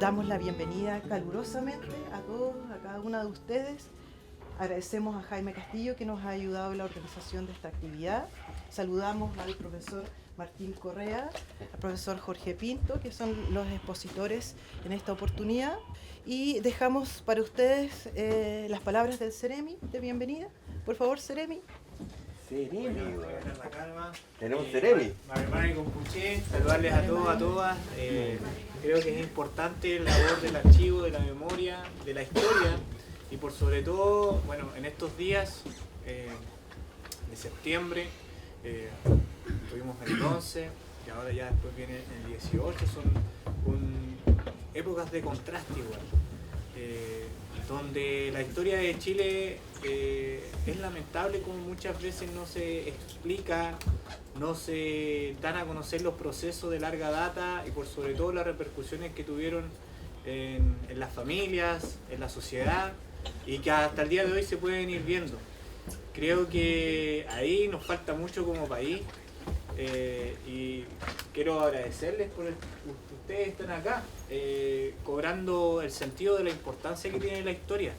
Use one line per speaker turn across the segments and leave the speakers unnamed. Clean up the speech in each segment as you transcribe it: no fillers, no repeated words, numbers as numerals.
Damos la bienvenida calurosamente a todos, a cada una de ustedes. Agradecemos a Jaime Castillo que nos ha ayudado en la organización de esta actividad. Saludamos al profesor Martín Correa, al profesor Jorge Pinto, que son los expositores en esta oportunidad. Y dejamos para ustedes las palabras del Ceremi de bienvenida. Por favor, Ceremi.
Ceremi,
La calma.
Tenemos Ceremi.
Maremare con Puché, saludarles a todos, a todas. Creo que es importante la labor del archivo, de la memoria, de la historia y por sobre todo, bueno, en estos días de septiembre, tuvimos el 11 y ahora ya después viene el 18, son épocas de contraste igual. Donde la historia de Chile es lamentable como muchas veces no se explica, no se dan a conocer los procesos de larga data y por sobre todo las repercusiones que tuvieron en las familias, en la sociedad y que hasta el día de hoy se pueden ir viendo. Creo que ahí nos falta mucho como país y quiero agradecerles por que ustedes están acá cobrando el sentido de la importancia que tiene la historia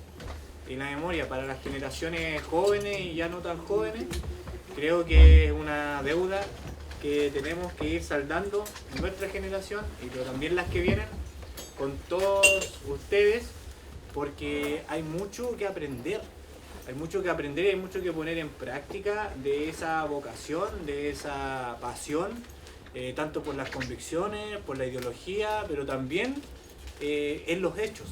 y la memoria para las generaciones jóvenes y ya no tan jóvenes. Creo que es una deuda que tenemos que ir saldando en nuestra generación y pero también las que vienen con todos ustedes porque hay mucho que aprender. Hay mucho que aprender y hay mucho que poner en práctica de esa vocación, de esa pasión, tanto por las convicciones, por la ideología, pero también en los hechos,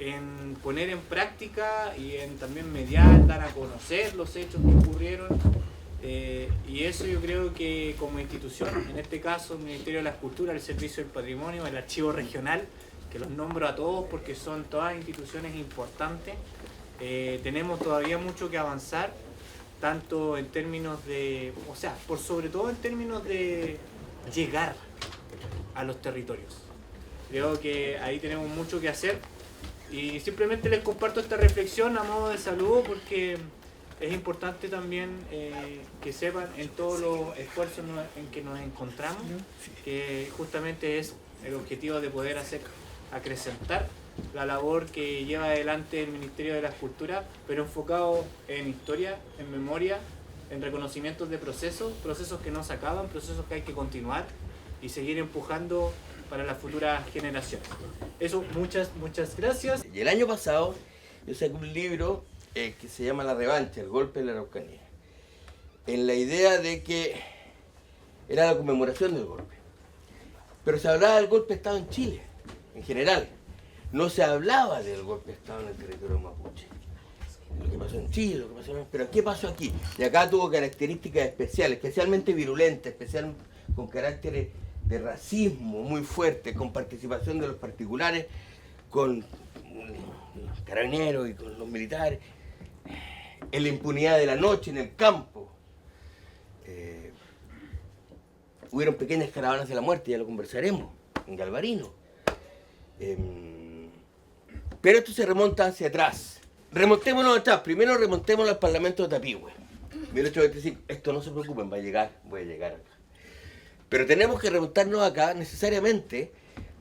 en poner en práctica y en también mediar, dar a conocer los hechos que ocurrieron. Y eso yo creo que como institución, en este caso el Ministerio de la Cultura, el Servicio del Patrimonio, el Archivo Regional, que los nombro a todos porque son todas instituciones importantes, tenemos todavía mucho que avanzar, tanto en términos de, o sea, por sobre todo en términos de llegar a los territorios. Creo que ahí tenemos mucho que hacer y simplemente les comparto esta reflexión a modo de saludo porque es importante también que sepan en todos los esfuerzos en que nos encontramos que justamente es el objetivo de poder hacer acrecentar la labor que lleva adelante el Ministerio de la Cultura, pero enfocado en historia, en memoria, en reconocimientos de procesos que no se acaban, procesos que hay que continuar y seguir empujando para las futuras generaciones. Eso, muchas gracias.
Y el año pasado yo saqué un libro que se llama La Revancha, el golpe de la Araucanía, en la idea de que era la conmemoración del golpe. Pero se hablaba del golpe de Estado en Chile, en general. No se hablaba del golpe de Estado en el territorio mapuche. Lo que pasó en Chile, lo que pasó en... Pero ¿qué pasó aquí? Y acá tuvo características especiales, especialmente virulentas, con carácter de racismo muy fuerte, con participación de los particulares, con los carabineros y con los militares, en la impunidad de la noche, en el campo. Hubieron pequeñas caravanas de la muerte, ya lo conversaremos, en Galvarino. Pero esto se remonta hacia atrás. Remontémonos atrás. Primero remontémonos al Parlamento de Tapigüe. 1825. Esto no se preocupen, voy a llegar acá. Pero tenemos que remontarnos acá necesariamente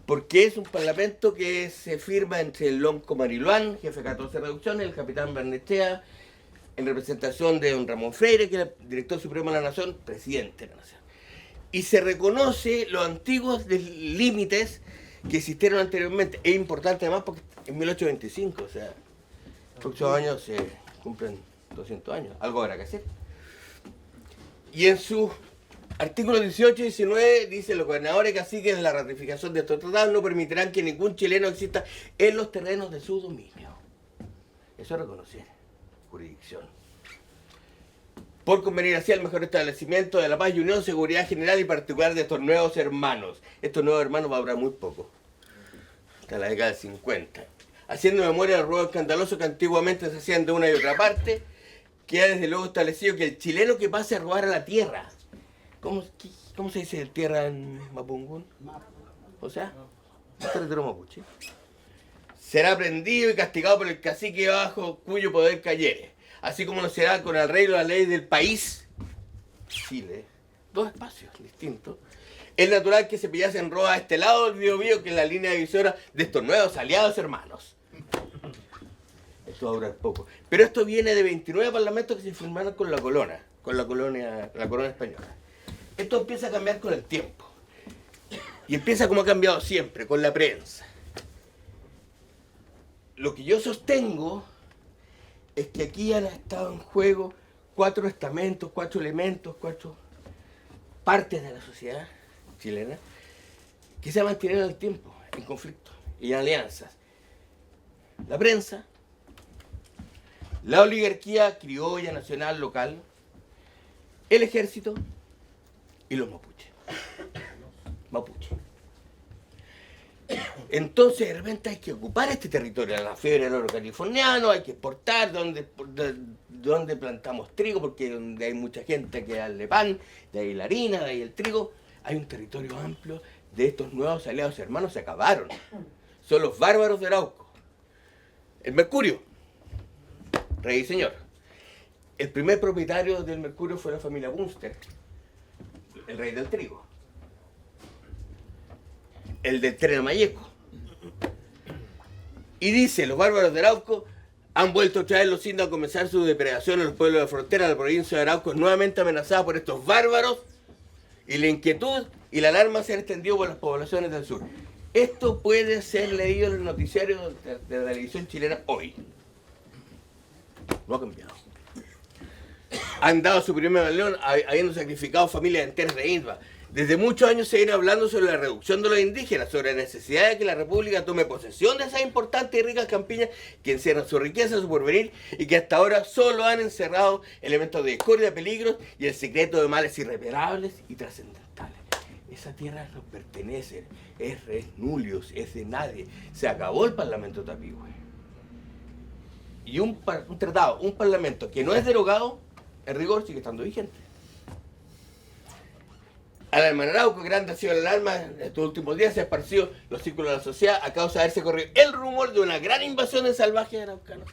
porque es un parlamento que se firma entre el Lonco Mariluán, jefe de 14 reducciones, el capitán Barnechea, en representación de don Ramón Freire, que era director supremo de la Nación, presidente de la Nación. Y se reconoce los antiguos límites que existieron anteriormente. Es importante además porque en 1825, o sea, el próximo año se cumplen 200 años, algo habrá que hacer. Y en sus artículos 18 y 19 dice: los gobernadores caciques de la ratificación de estos tratados no permitirán que ningún chileno exista en los terrenos de su dominio. Eso es reconocer jurisdicción. Por convenir así al mejor establecimiento de la paz y unión, seguridad general y particular de estos nuevos hermanos. Estos nuevos hermanos va a durar muy poco, hasta la década del 50. Haciendo memoria del robo escandaloso que antiguamente se hacían de una y otra parte, queda desde luego establecido que el chileno que pase a robar a la tierra, ¿cómo se dice tierra en Mapungún? O sea, el territorio mapuche, será prendido y castigado por el cacique bajo cuyo poder cayere. Así como no se da con el arreglo de la ley del país, Chile, dos espacios distintos, Es natural que se pillasen rojas a este lado del Biobío, que es la línea divisora de estos nuevos aliados hermanos. Esto va a durar poco. Pero esto viene de 29 parlamentos que se firmaron con la corona española. Esto empieza a cambiar con el tiempo. Y empieza como ha cambiado siempre, con la prensa. Lo que yo sostengo es que aquí han estado en juego 4 estamentos, 4 elementos, 4 partes de la sociedad chilena que se han mantenido en el tiempo, en conflicto y en alianzas. La prensa, la oligarquía criolla, nacional, local, el ejército y los mapuches. Entonces de repente hay que ocupar este territorio, la fiebre del oro californiano, hay que exportar donde plantamos trigo, porque donde hay mucha gente que darle pan, de ahí la harina, de ahí el trigo. Hay un territorio amplio de estos nuevos aliados hermanos, se acabaron. Son los bárbaros de Arauco. El Mercurio, rey y señor. El primer propietario del Mercurio fue la familia Bunster, el rey del trigo. El del tren a Mayeco. Y dice, los bárbaros de Arauco han vuelto otra vez los indios a comenzar su depredación en los pueblos de la frontera. La provincia de Arauco es nuevamente amenazada por estos bárbaros y la inquietud y la alarma se han extendido por las poblaciones del sur. Esto puede ser leído en el noticiario de la televisión chilena hoy. No ha cambiado. Han dado su primer león habiendo sacrificado familias enteras de Inva. Desde muchos años se viene hablando sobre la reducción de los indígenas, sobre la necesidad de que la República tome posesión de esas importantes y ricas campiñas que encierran su riqueza, su porvenir, y que hasta ahora solo han encerrado elementos de discordia, peligros y el secreto de males irreparables y trascendentales. Esa tierra nos pertenece, es res nullius, es de nadie. Se acabó el Parlamento Tapigüe. Y un tratado, un parlamento que no es derogado, en rigor sigue estando vigente. Alarma en Arauco, grande ha sido la alarma, en estos últimos días se ha esparcido los círculos de la sociedad a causa de haberse corrido el rumor de una gran invasión en salvajes araucanos.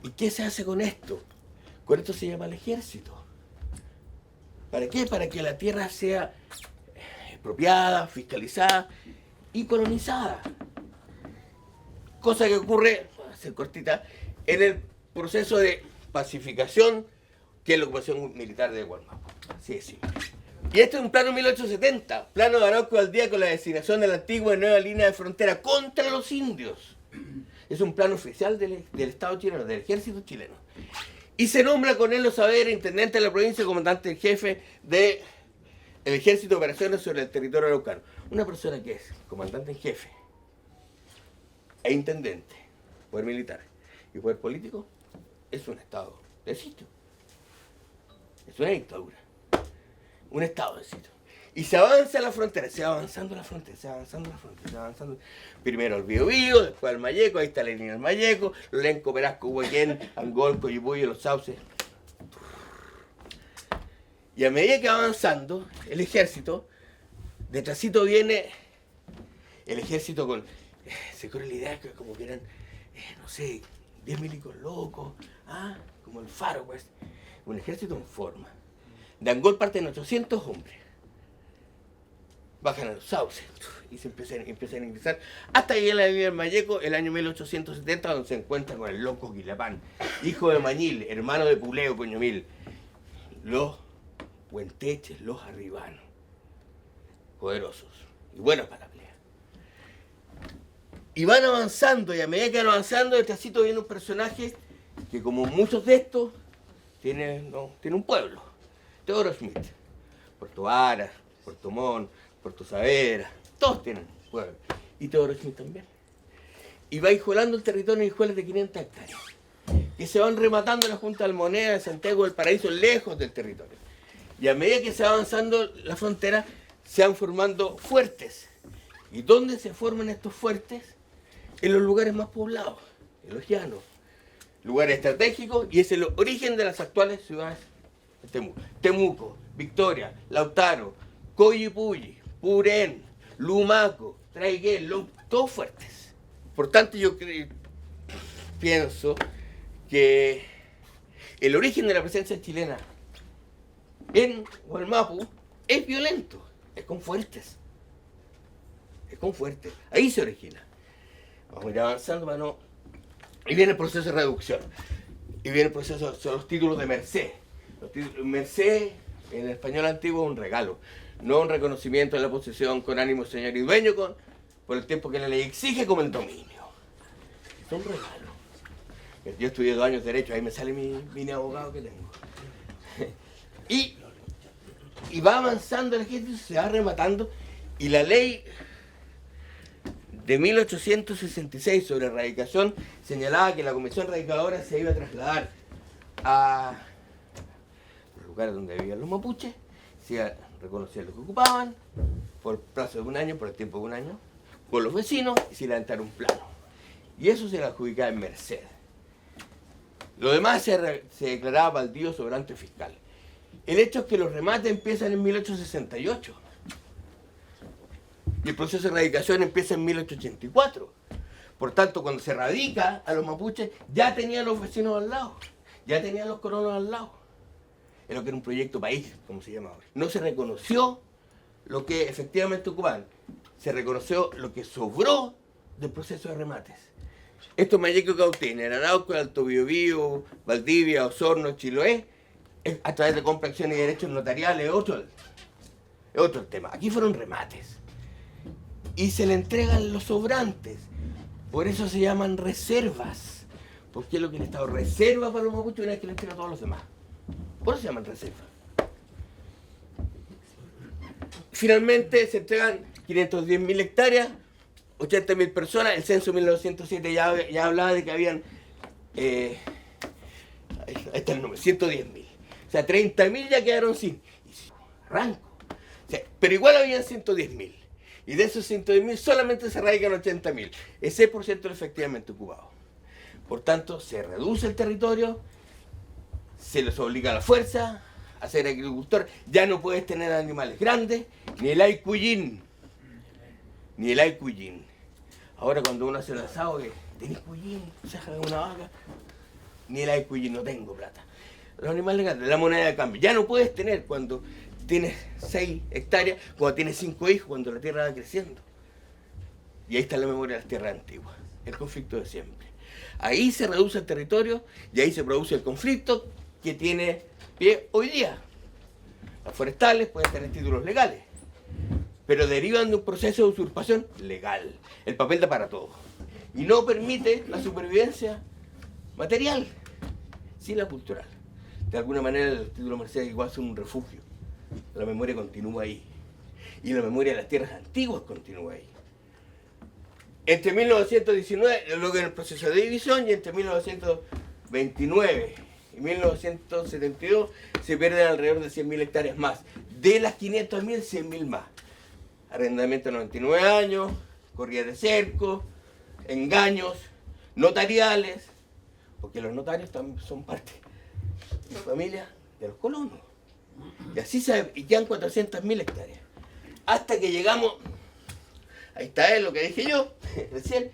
¿Y qué se hace con esto? Con esto se llama el ejército. ¿Para qué? Para que la tierra sea expropiada, fiscalizada y colonizada. Cosa que ocurre, para ser cortita, en el proceso de pacificación que es la ocupación militar de Gualmapu. Así es simple. Y este es un plano 1870, plano de Arauco al día con la designación de la antigua y nueva línea de frontera contra los indios. Es un plano oficial del Estado chileno, del ejército chileno. Y se nombra con él Saavedra, intendente de la provincia, comandante en jefe del ejército de operaciones sobre el territorio araucano. Una persona que es comandante en jefe e intendente, poder militar y poder político, es un estado de sitio. Es una dictadura. Un estado de sitio. Y se avanza la frontera, se va avanzando la frontera, se va avanzando la frontera, se va avanzando. Primero el Biobío, después el Mayeco, ahí está la línea del Mayeco, Lorenco, Perasco, Huequén, Angol, Coyipullo, Los Sauces. Y a medida que va avanzando el ejército, detrásito viene el ejército con... se corre la idea que como que eran, no sé, 10 milicos locos, como el Faro, pues. Un ejército en forma. De Angol parten 800 hombres. Bajan a Los Sauces y se empiezan a ingresar hasta llegar a la línea del Mayeco el año 1870, donde se encuentran con el loco Quilapán, hijo de Mañil, hermano de Puleo Coñomil, los Huenteches, los arribanos, poderosos y buenos para la pelea. Y van avanzando, y a medida que van avanzando, detrásito viene un personaje que, como muchos de estos, tiene un pueblo. Teodoro Schmidt, Puerto Varas, Puerto Montt, Puerto Saavedra, todos tienen pueblo. Y Teodoro Schmidt también. Y va hijuelando el territorio en hijuelas de 500 hectáreas, que se van rematando en la Junta de Almoneda, de Santiago del Paraíso, lejos del territorio. Y a medida que se va avanzando la frontera, se van formando fuertes. ¿Y dónde se forman estos fuertes? En los lugares más poblados, en los llanos. Lugares estratégicos, y es el origen de las actuales ciudades de Temuco. Temuco, Victoria, Lautaro, Coyipulli, Purén, Lumaco, Traiguén, todos fuertes. Por tanto, yo pienso que el origen de la presencia chilena en Gualmapu es violento. es con Fuertes. Es con Fuertes. Ahí se origina. Vamos a ir avanzando para no... Y viene el proceso de reducción. Y viene el proceso, son los títulos de merced. Merced en el español antiguo es un regalo, no un reconocimiento de la posesión con ánimo señor y dueño por el tiempo que la ley exige como el dominio. Es un regalo. Yo estudié 2 años de Derecho, ahí me sale mi abogado que tengo. Y va avanzando el ejército, se va rematando, y la ley de 1866 sobre erradicación señalaba que la comisión erradicadora se iba a trasladar a los lugares donde vivían los mapuches, se iba a reconocer lo que ocupaban, por el plazo de 1 año, por el tiempo de 1 año, con los vecinos, y se iba a levantar un plano. Y eso se le adjudicaba en merced. Lo demás se declaraba baldío, sobrante fiscal. El hecho es que los remates empiezan en 1868. Y el proceso de erradicación empieza en 1884. Por tanto, cuando se erradica a los mapuches, ya tenían los vecinos al lado, ya tenían los colonos al lado. Es lo que era un proyecto país, como se llama ahora. No se reconoció lo que efectivamente ocupaban, se reconoció lo que sobró del proceso de remates. Estos Mayeco Cautín, en Arauco, Alto Biobío, Valdivia, Osorno, Chiloé, es a través de compra, acción y derechos notariales, es otro el tema. Aquí fueron remates. Y se le entregan los sobrantes. Por eso se llaman reservas. Porque es lo que el Estado reserva para los mapuches una vez que le entrega a todos los demás. Por eso se llaman reservas. Finalmente se entregan 510.000 hectáreas, 80.000 personas. El censo de 1907 ya hablaba de que habían, ahí está el número, 110.000. O sea, 30.000 ya quedaron sin arranco. O sea, pero igual habían 110.000. Y de esos 110.000 solamente se radican 80.000. Ese % era efectivamente ocupado. Por tanto, se reduce el territorio, se les obliga a la fuerza a ser agricultor. Ya no puedes tener animales grandes, ni el aycuyín. Ni el aycuyín. Ahora cuando uno hace el asado, ¿tenés cuyín? O sea, una vaca. Ni el aycuyín, no tengo plata. Los animales grandes, la moneda de cambio. Ya no puedes tener cuando tienes 6 hectáreas, cuando tienes 5 hijos, cuando la tierra va creciendo. Y ahí está la memoria de las tierras antiguas, el conflicto de siempre. Ahí se reduce el territorio y ahí se produce el conflicto que tiene pie hoy día. Las forestales pueden tener títulos legales, pero derivan de un proceso de usurpación legal. El papel da para todo. Y no permite la supervivencia material, sí la cultural. De alguna manera el título merced igual son un refugio. La memoria continúa ahí. Y la memoria de las tierras antiguas continúa ahí. Entre 1919 logran el proceso de división y entre 1929 y 1972 se pierden alrededor de 100.000 hectáreas más. De las 500.000, 100.000 más. Arrendamiento de 99 años, corrida de cerco, engaños, notariales, porque los notarios también son parte de la familia de los colonos. Y así y quedan 400.000 hectáreas. Hasta que llegamos, ahí está lo que dije yo recién,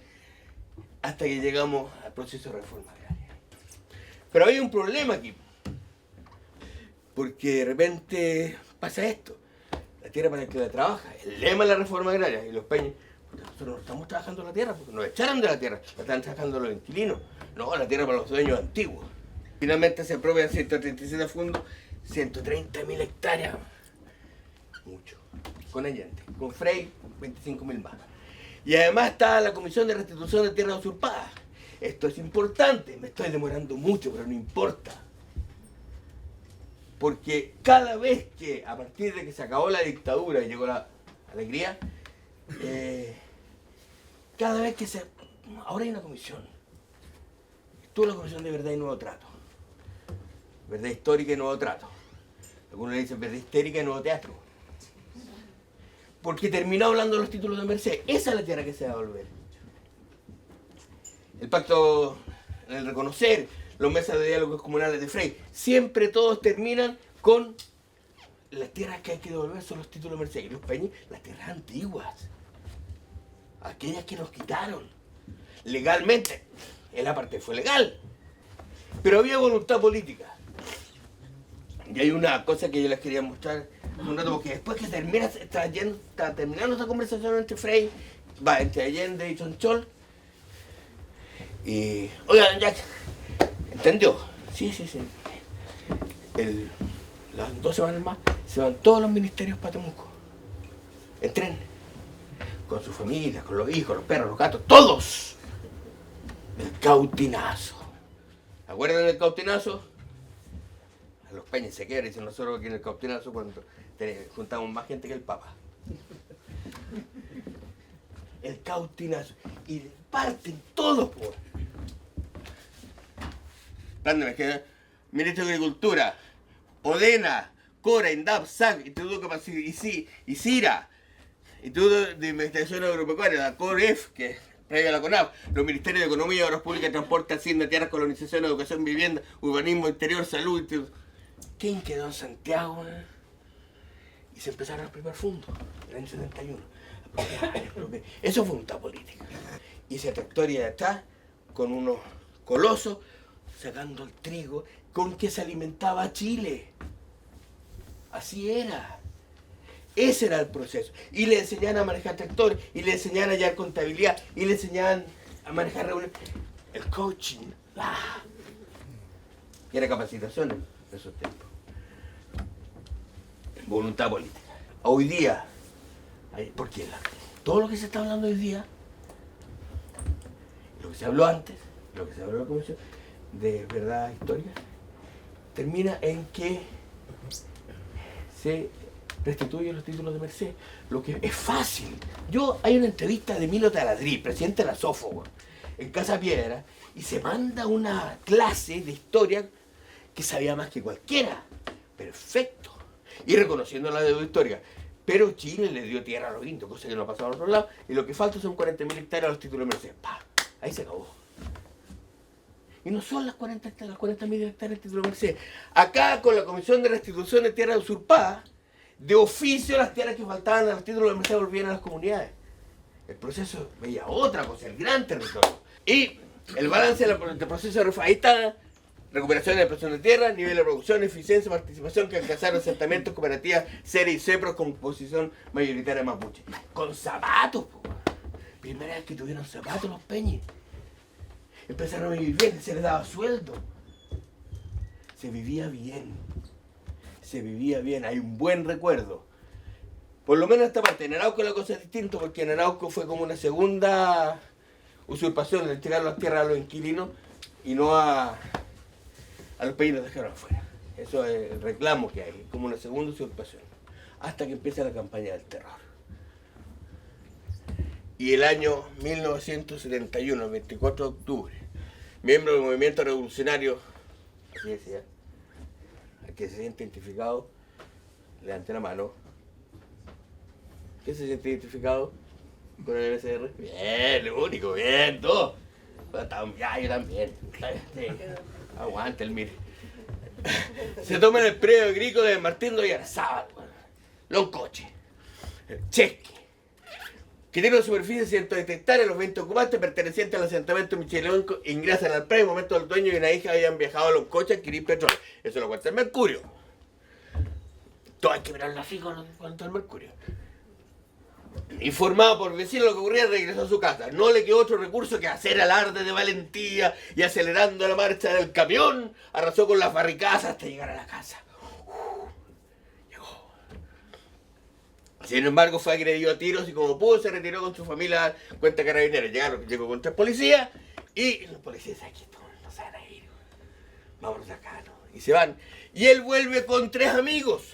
hasta que llegamos al proceso de reforma agraria. Pero hay un problema aquí, porque de repente pasa esto. La tierra para el que la trabaja, el lema de la reforma agraria, y los peñas, nosotros no estamos trabajando la tierra, porque nos echaron de la tierra, la están trabajando los inquilinos. No, la tierra para los dueños antiguos. Finalmente se apropian 137 fondos, 130.000 hectáreas. Mucho. Con Allende, con Frey, 25.000 más. Y además está la Comisión de Restitución de Tierras Usurpadas. Esto es importante, me estoy demorando mucho, pero no importa. Porque cada vez que, a partir de que se acabó la dictadura y llegó la alegría, cada vez que ahora hay una comisión. Estuvo la Comisión de Verdad y Nuevo Trato. Verdad histórica y nuevo trato. Algunos le dicen verdad histérica y nuevo teatro. Porque terminó hablando de los títulos de merced. Esa es la tierra que se va a devolver. El pacto, el reconocer, los mesas de diálogos comunales de Frey, siempre todos terminan con las tierras que hay que devolver son los títulos de merced. Y los peñas, las tierras antiguas. Aquellas que nos quitaron. Legalmente. En la parte fue legal. Pero había voluntad política. Y hay una cosa que yo les quería mostrar un rato, porque después que está terminando esta conversación entre Frei, entre Allende y Chonchol, y, oigan, Jack, ¿entendió? Sí. Las 2 semanas más se van todos los ministerios para Temuco, en tren, con su familia, con los hijos, los perros, los gatos, todos. El cautinazo. ¿Acuerdan del cautinazo? A los peñas se quedan, dicen nosotros aquí en el cautinazo cuando juntamos más gente que el Papa. El cautinazo. Y parten todos por. Plan de emergencia. Ministro de Agricultura, ODENA, CORA, INDAP, SAC, Instituto de Capacidad y CIRA, Instituto de Investigación Agropecuaria, la COREF, que es previa a la CONAF, los Ministerios de Economía, Obras Públicas, Transporte, Hacienda, Tierras, Colonización, Educación, Vivienda, Urbanismo, Interior, Salud. ¿Quién quedó en Santiago? Y se empezaron a primar fondos, en el año 71. Eso fue voluntad política. Y esa trayectoria de atrás, con unos colosos, sacando el trigo, con que se alimentaba Chile. Así era. Ese era el proceso. Y le enseñaban a manejar tractores, y le enseñaban a hallar contabilidad, y le enseñaban a manejar reuniones. El coaching. Y era capacitación en esos tiempos. Voluntad política. Hoy día, porque todo lo que se está hablando hoy día, lo que se habló antes, lo que se habló en la comisión de verdad histórica, termina en que se restituyen los títulos de merced, lo que es fácil. Hay una entrevista de Milo Taladrí, presidente de la SOFO, en Casa Piedra, y se manda una clase de historia que sabía más que cualquiera. Perfecto. Y reconociendo la deuda histórica. Pero Chile le dio tierra a los indios, cosa que no ha pasado al otro lado, y lo que falta son 40.000 hectáreas a los títulos de merced. ¡Pah! Ahí se acabó. Y no son las 40.000 hectáreas de título de merced. Acá, con la Comisión de Restitución de Tierras Usurpadas, de oficio las tierras que faltaban a los títulos de merced volvían a las comunidades. El proceso veía otra cosa, el gran territorio. Y el balance del proceso de reforma. Ahí está: recuperación de la presión de tierra, nivel de producción, eficiencia, participación que alcanzaron asentamientos, cooperativas, seres y cepros con posición mayoritaria mapuche. Con zapatos, po. Primera vez que tuvieron zapatos los peñes. Empezaron a vivir bien, se les daba sueldo. Se vivía bien. Se vivía bien, hay un buen recuerdo. Por lo menos esta parte. En Arauco la cosa es distinta, porque en Arauco fue como una segunda usurpación, de entregar las tierras a los inquilinos y no a los países los dejaron afuera. Eso es el reclamo que hay, como una segunda usurpación. Hasta que empieza la campaña del terror. Y el año 1971, el 24 de octubre, miembro del movimiento revolucionario, así decía, al que se siente identificado, levante la mano. ¿Quién se siente identificado con el MSR? Bien, lo único, bien, todo. Ya, yo también. Sí. Aguante el mire. Se toma en el predio agrícola de Martín de Oyarzábal, Loncoche, Chesque, que tiene una superficie de 120 hectáreas, los 20 ocupantes pertenecientes al asentamiento Micheleón ingresan al predio en el momento del dueño y una hija habían viajado a Loncoche a adquirir petróleo. Eso lo cuenta el Mercurio. Todo hay que mirarlo así con el Mercurio. Informado por vecinos lo que ocurría, regresó a su casa. No le quedó otro recurso que hacer alarde de valentía y, acelerando la marcha del camión, arrasó con las barricadas hasta llegar a la casa. Llegó. Sin embargo, fue agredido a tiros y como pudo se retiró con su familia, cuenta Carabineros. Llegó con 3 policías y los policías aquí no se van a ir. Vámonos acá, ¿no? Y se van. Y él vuelve con 3 amigos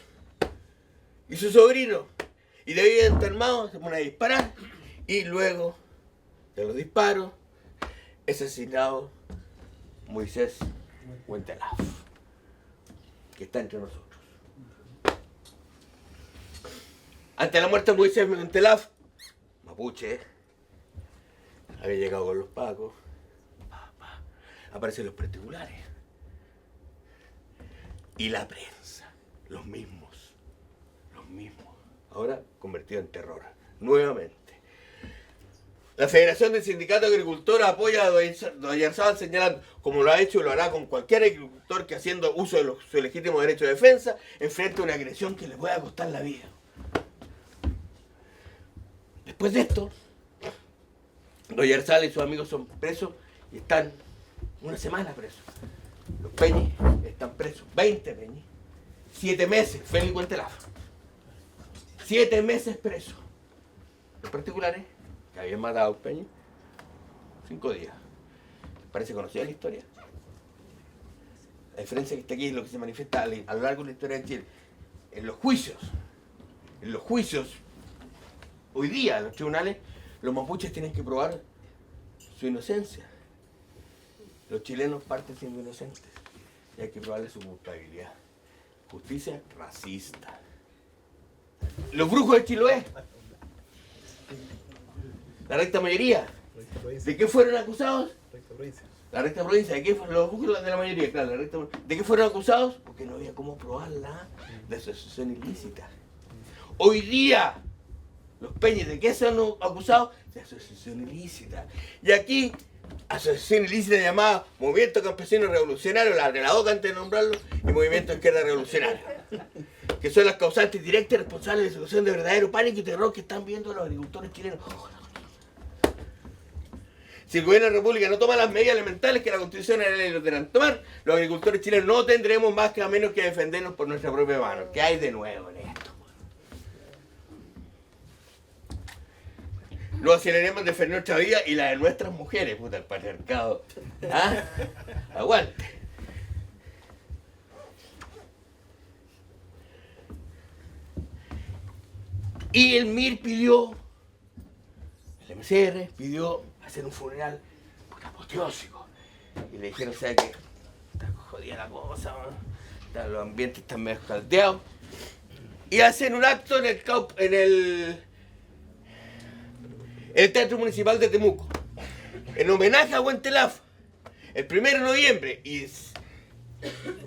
y su sobrino. Y de ahí armados se pone a disparar. Y luego de los disparos, es asesinado Moisés Huentelaf, que está entre nosotros. Ante la muerte de Moisés Huentelaf, mapuche, había llegado con los pacos, aparecen los particulares. Y la prensa, los mismos. Ahora convertido en terror, nuevamente. La Federación de Sindicatos de Agricultores apoya a Don Yarzábal señalando, como lo ha hecho y lo hará con cualquier agricultor que haciendo uso de su legítimo derecho de defensa, enfrente a una agresión que le pueda costar la vida. Después de esto, Don Yarzábal y sus amigos son presos y están una semana presos. Los Peñis están presos, 20 Peñis, 7 meses, Félix Huentelaf. 7 meses presos. Los particulares, que habían matado a un Peñi, 5 días. ¿Parece conocida la historia? La diferencia que está aquí es lo que se manifiesta a lo largo de la historia de Chile. En los juicios, hoy día en los tribunales, los mapuches tienen que probar su inocencia. Los chilenos parten siendo inocentes y hay que probarle su culpabilidad. Justicia racista. Los brujos de Chiloé, la recta mayoría, ¿de qué fueron acusados? La recta provincia, ¿de qué fueron los brujos de la mayoría? Claro, ¿de qué fueron acusados? Porque no había cómo probarla de asociación ilícita. Hoy día, los Peñis, ¿de qué son acusados? De asociación ilícita. Y aquí, asociación ilícita llamada Movimiento Campesino Revolucionario, la boca antes de nombrarlo, y Movimiento Izquierda Revolucionario, que son las causantes directas y responsables de la situación de verdadero pánico y terror que están viendo los agricultores chilenos. Si el gobierno de la República no toma las medidas elementales que la Constitución y la ley nos deberán tomar, los agricultores chilenos no tendremos más que a menos que defendernos por nuestra propia mano. ¿Qué hay de nuevo en esto? Nos aceleremos en defender nuestra vida y la de nuestras mujeres, puta, el patriarcado. ¿Ah? Aguante. Y el MIR pidió, el MCR pidió hacer un funeral apoteósico. Y le dijeron, o sea que está jodida la cosa, ¿no? Los ambientes están medio caldeados. Y hacen un acto en el Teatro Municipal de Temuco, en homenaje a Huentelaf, el 1 de noviembre. Y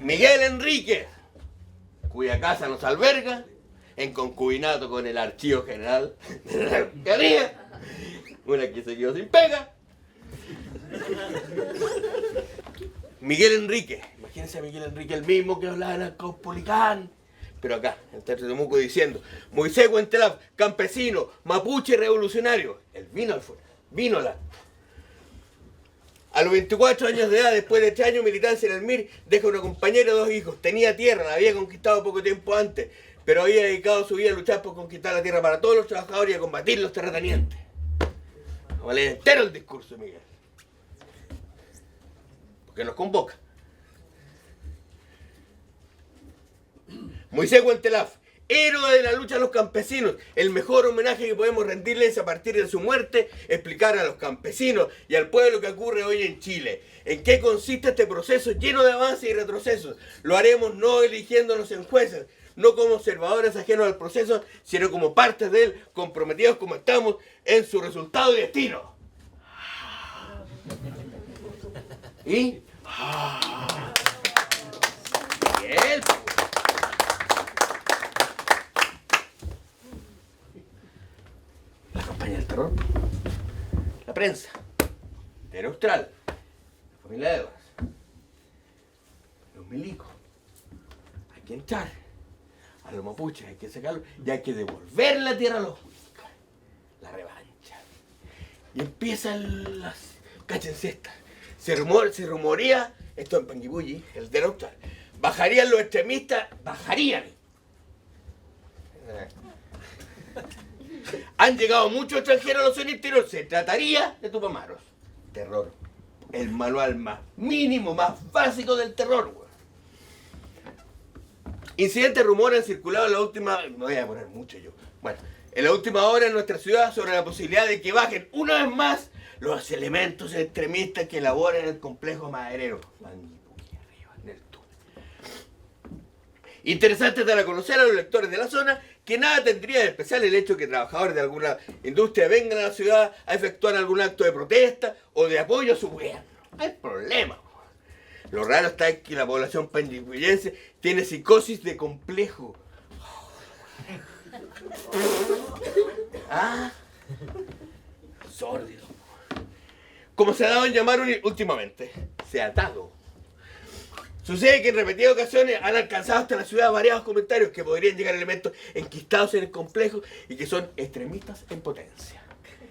Miguel Enríquez, cuya casa nos alberga, en concubinato con el Archivo General de la Alcaldía, una que se quedó sin pega. Miguel Enríquez, imagínense a Miguel Enríquez, el mismo que hablaba en el Caupolicán, pero acá, en el Teatro de Temuco, diciendo: Moisés Huentelaf, campesino, mapuche revolucionario. Él vino al acto. A los 24 años de edad, después de 3 años de militancia en el MIR, deja una compañera y 2 hijos. Tenía tierra, la había conquistado poco tiempo antes, pero había dedicado su vida a luchar por conquistar la tierra para todos los trabajadores y a combatir los terratenientes. Vamos a leer entero el discurso, Miguel, porque nos convoca. Moisés Huentelaf, héroe de la lucha de los campesinos. El mejor homenaje que podemos rendirle es, a partir de su muerte, explicar a los campesinos y al pueblo que ocurre hoy en Chile. ¿En qué consiste este proceso lleno de avances y retrocesos? Lo haremos no eligiéndonos en jueces, no como observadores ajenos al proceso, sino como partes de él, comprometidos como estamos en su resultado y destino. ¿Y? Bien. La campaña del terror, la prensa, Tele Austral, la familia Edwards, los milicos. Hay que entrar a los mapuches, hay que sacarlos y hay que devolver la tierra a los huicas, la revancha. Y empiezan las cachencestas. Se rumorea, esto en Panguipulli, el Tele Austral, bajarían los extremistas, bajarían. Han llegado muchos extranjeros a la zona interior, se trataría de Tupamaros. Terror. El manual más mínimo, más básico del terror, güey. Incidentes, rumores han circulado en la última... Me voy a poner mucho yo. Bueno, en la última hora en nuestra ciudad sobre la posibilidad de que bajen una vez más los elementos extremistas que elaboran el complejo maderero. Arriba, en el túnel. Interesante dar a conocer a los lectores de la zona que nada tendría de especial el hecho que trabajadores de alguna industria vengan a la ciudad a efectuar algún acto de protesta o de apoyo a su gobierno. No hay problema. Lo raro está en que la población panguipullense tiene psicosis de complejo. sórdido. Como se ha dado en llamar últimamente, se ha atado. Sucede que en repetidas ocasiones han alcanzado hasta la ciudad variados comentarios que podrían llegar a elementos enquistados en el complejo y que son extremistas en potencia.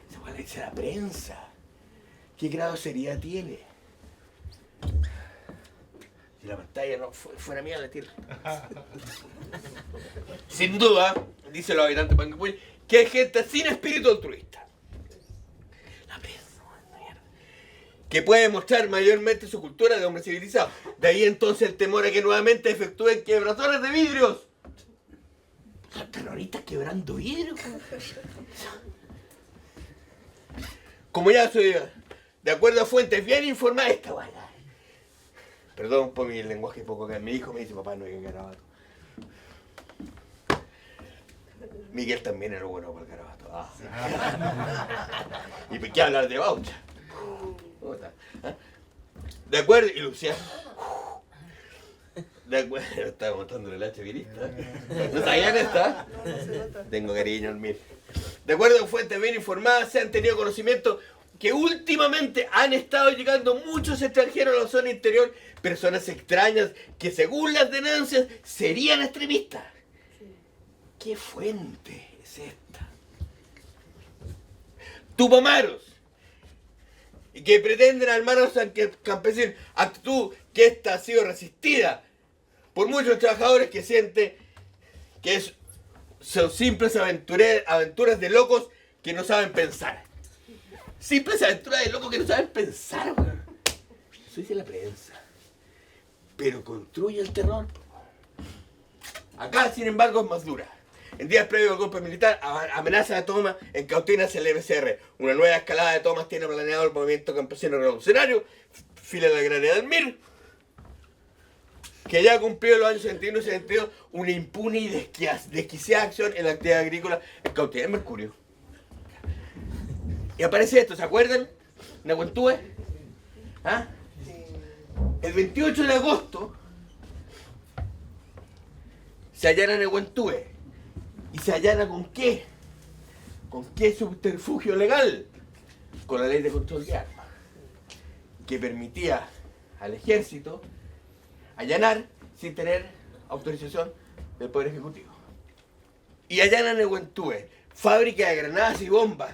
Esa es la dice la prensa. ¿Qué grado de seriedad tiene? Si la pantalla no fuera mía, la tierra. Sin duda, dicen los habitantes de Panguipulli, que hay gente sin espíritu altruista. La prensa, mierda. Que puede mostrar mayormente su cultura de hombre civilizado. De ahí entonces el temor a que nuevamente efectúen quebradoras de vidrios. Son terroristas quebrando vidrios. Como ya soy de acuerdo a fuentes bien informadas, esta guay. Perdón por mi lenguaje poco acá. Mi hijo me dice, papá, no hay garabato. Miguel también era bueno para el garabato. ¿Y por qué hablar de Baucha? De acuerdo, y Luciano. De acuerdo, estaba montándole el hacha virista. ¿No sabían esta? Tengo cariño al mil. De acuerdo a fuentes bien informadas, se han tenido conocimiento que últimamente han estado llegando muchos extranjeros a la zona interior, personas extrañas que según las denuncias serían extremistas. ¿Qué fuente es esta? Tupamaros, y que pretenden armar a los campesinos, actitud que esta ha sido resistida por muchos trabajadores que sienten que son simples aventuras de locos que no saben pensar. Simples aventuras de locos que no saben pensar, weón. Eso dice la prensa. Pero construye el terror. Acá, sin embargo, es más dura. En días previos al golpe militar, amenaza de toma en Cautín el MCR. Una nueva escalada de tomas tiene planeado el movimiento campesino revolucionario, fila de la Granada del Mir, que ya cumplió en los años 71 y 72 una impune y desquiciada acción en la actividad agrícola en Cautín, el Mercurio. Y aparece esto, ¿se acuerdan? Nehuentúe. ¿Ah? El 28 de agosto se allana Nehuentúe. ¿Y se allana con qué? ¿Con qué subterfugio legal? Con la ley de control de armas, que permitía al ejército allanar sin tener autorización del Poder Ejecutivo. Y allana Nehuentúe, fábrica de granadas y bombas,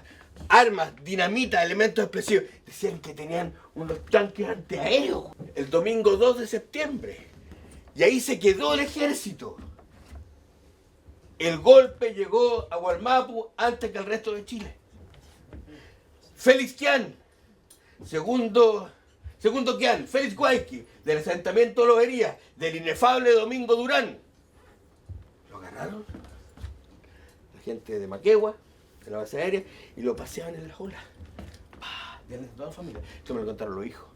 armas, dinamita, elementos explosivos. Decían que tenían unos tanques antiaéreos. El domingo 2 de septiembre. Y ahí se quedó el ejército. El golpe llegó a Gualmapu antes que el resto de Chile. Félix Quián, segundo Quián, Félix Guayqui, del asentamiento Lobería, del inefable Domingo Durán. Lo agarraron la gente de Maquegua, de la base aérea, y lo paseaban en las olas. De toda la familia. Esto me lo contaron los hijos.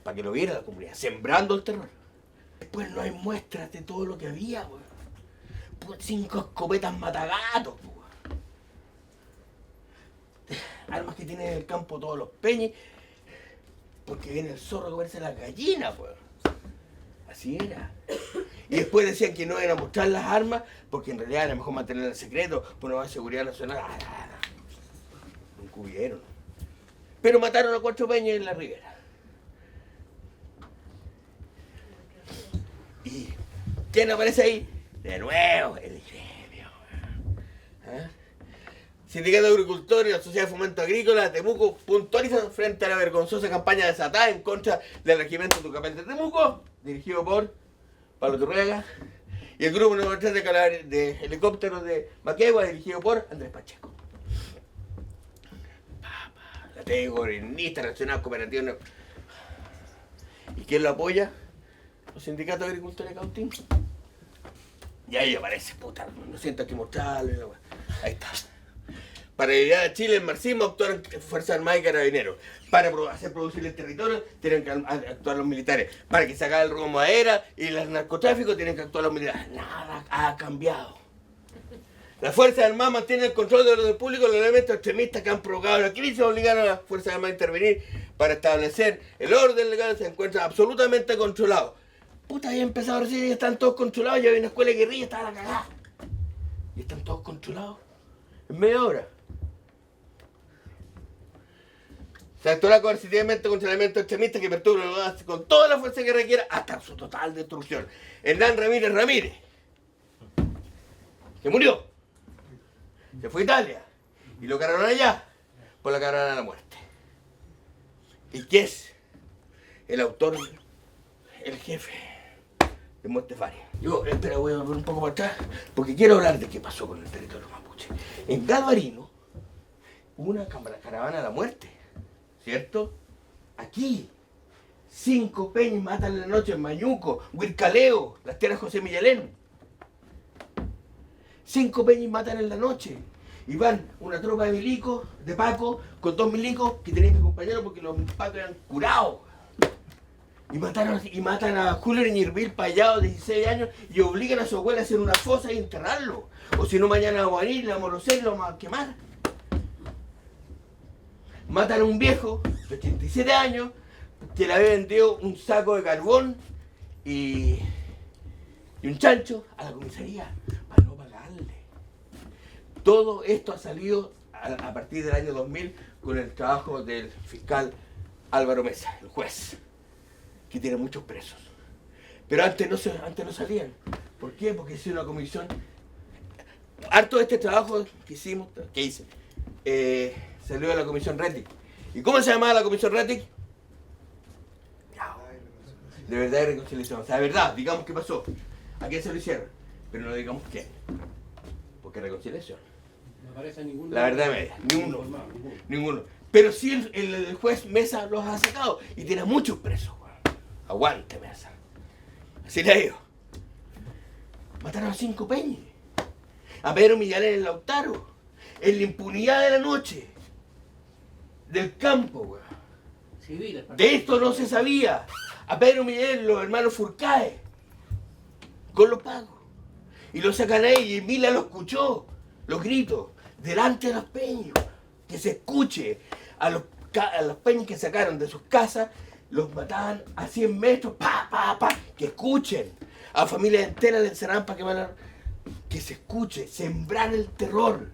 Para que lo viera la comunidad, sembrando el terror. Después no hay muestras de todo lo que había, weón. 5 escopetas matagatos, weón. Armas que tienen en el campo todos los peñes, porque viene el zorro a comerse las gallinas, weón. Así era. Y después decían que no iban a mostrar las armas, porque en realidad era mejor mantener el secreto, por una seguridad nacional. No encubrieron. Pero mataron a 4 peñas en la ribera. ¿Y quién aparece ahí? De nuevo, el gremio. ¿Ah? Sindicato de Agricultores y la Sociedad de Fomento Agrícola de Temuco puntualizan frente a la vergonzosa campaña desatada en contra del regimiento Tucapel de Temuco, dirigido por Pablo Turriaga, y el grupo número 3 de helicópteros de Maquegua, dirigido por Andrés Pacheco. La TEG, Gobernista, Nacional, Cooperativa. ¿Y quién lo apoya? Los sindicatos de agricultores de Cautín. Y ahí aparece, puta, no siento que mostrarlo. Ahí está. Para ayudar a Chile en marxismo actuaron Fuerzas Armadas y Carabineros. Para hacer producir el territorio tienen que actuar los militares. Para que se acabe el robo madera y el narcotráfico tienen que actuar los militares. Nada ha cambiado. Las Fuerzas Armadas mantienen el control del orden público. Los elementos extremistas que han provocado la crisis obligaron a las Fuerzas Armadas a intervenir para establecer el orden legal. Se encuentra absolutamente controlado. Puta, había empezado recién y están todos controlados. Ya había una escuela de guerrilla, estaba la cagada. Y están todos controlados en media hora. Se actuará coercitivamente contra elementos extremistas que perturben con toda la fuerza que requiera hasta su total destrucción. Hernán Ramírez Ramírez, que murió, se fue a Italia y lo cargaron allá por la caravana de la muerte. ¿Y qué es el autor, el jefe de Montefaria? Yo, espera, voy a volver un poco para atrás porque quiero hablar de qué pasó con el territorio mapuche. En Galvarino hubo una caravana de la muerte, ¿cierto? Aquí, 5 peñas matan en la noche en Mañuco, Huircaleo, las tierras José Millalén. 5 peñas matan en la noche. Y van una tropa de milicos, de Paco, con 2 milicos que tenían que acompañarlos porque los pacos eran curados. Y matan a Julio Ñirbil Payado, de 16 años, y obligan a su abuela a hacer una fosa y enterrarlo. O si no, mañana vamos a venir, le vamos a rocer y lo vamos a quemar. Matan a un viejo de 87 años que le había vendido un saco de carbón y un chancho a la comisaría para no pagarle. Todo esto ha salido a partir del año 2000 con el trabajo del fiscal Álvaro Mesa, el juez, que tiene muchos presos. Pero antes no salían. ¿Por qué? Porque hice una comisión. Harto de este trabajo que hice, salió de la comisión Rettig. ¿Y cómo se llamaba la comisión Rettig? De verdad y reconciliación. O sea, de verdad, digamos qué pasó. ¿A quién se lo hicieron? Pero no digamos quién. Porque reconciliación.
No aparece ninguno.
La verdad media. Ninguno. Pero sí el juez Mesa los ha sacado. Y tiene muchos presos. Aguante, Mesa. Así le ha ido. Mataron a 5 peñas. A Pedro Millalén en Lautaro. En la impunidad de la noche. Del campo, weón.
Civil,
De esto no se sabía. A Pedro Millalén, los hermanos Furcae. Con los pagos. Y lo sacan ahí y Mila lo escuchó. Los gritos. Delante de los peños. Que se escuche. A los peños que sacaron de sus casas. Los mataban a 100 metros. Que escuchen. A familias enteras le encerraban para que que se escuche. Sembrar el terror.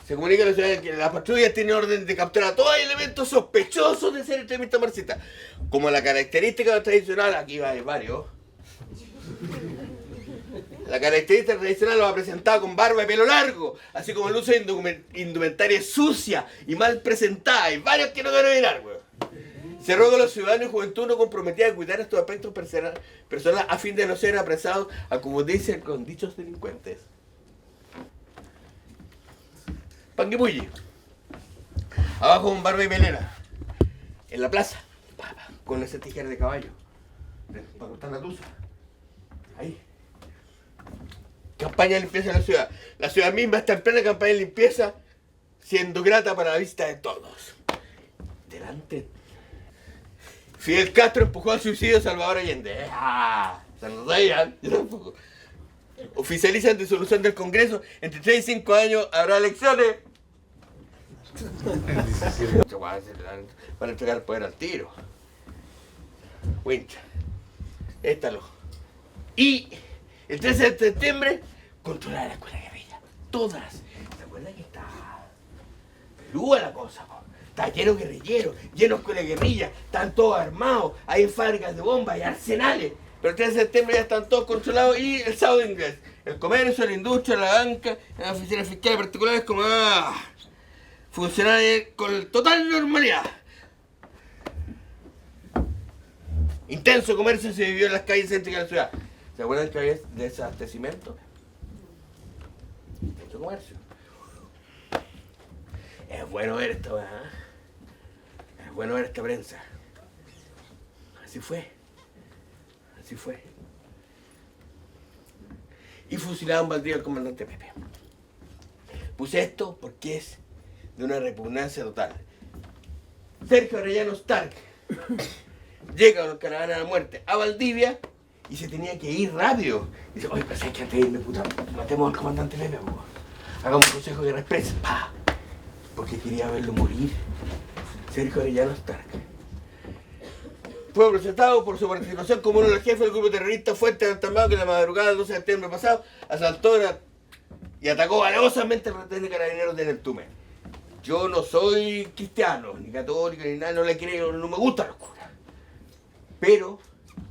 Se comunica a la ciudad que la patrulla tiene orden de capturar a todos los elementos sospechosos de ser extremistas marxistas. Como la característica tradicional, aquí hay varios. La característica tradicional lo ha presentado con barba y pelo largo, así como el uso de indumentaria sucia y mal presentada. Hay varios que no quiero mirar, weón. Se roga a los ciudadanos y juventud no comprometida a cuidar estos aspectos personales a fin de no ser apresados a como dicen con dichos delincuentes. Panguipulli. Abajo un barba y melena. En la plaza. Con ese tijera de caballo. Para cortar la tusa. Ahí. Campaña de limpieza de la ciudad. La ciudad misma está en plena campaña de limpieza, siendo grata para la vista de todos. Delante. Fidel Castro empujó al suicidio de Salvador Allende. Se nos sabían. Yo tampoco. Oficializan disolución del Congreso. Entre 3 y 5 años habrá elecciones. Van a entregar el poder al tiro. Wincha. Éstalo. Y el 13 de septiembre, controlar la escuela de guerrilla. Todas. ¿Se acuerdan que está pelúa la cosa? Está lleno de guerrilleros, lleno de escuela de guerrilla. Están todos armados. Hay fábricas de bombas, hay arsenales. Pero el 13 de septiembre ya están todos controlados. Y el sábado inglés. El comercio, la industria, la banca, las oficinas fiscales particulares como funcionar con total normalidad. Intenso comercio se vivió en las calles céntricas de la ciudad. ¿Se acuerdan que había desabastecimiento? Intenso comercio. Es bueno ver esta, es bueno ver esta prensa. Así fue. Y fusilaban Valdivia al comandante Pepe. Puse esto porque es de una repugnancia total. Sergio Arellano Stark llega con los caravanas de la muerte a Valdivia y se tenía que ir rápido. Dice, oye, pero hay que antes de irme, puta, matemos al comandante Pepe, hagamos un consejo de guerra expresa. Porque quería verlo morir. Sergio Arellano Stark fue procesado por su participación como uno de los jefes del grupo terrorista Fuerte de Altamado que en la madrugada del 12 de septiembre pasado asaltó y atacó alevosamente al retén de carabineros de Neltume. Yo no soy cristiano, ni católico, ni nada, no le creo, no me gustan los curas. Pero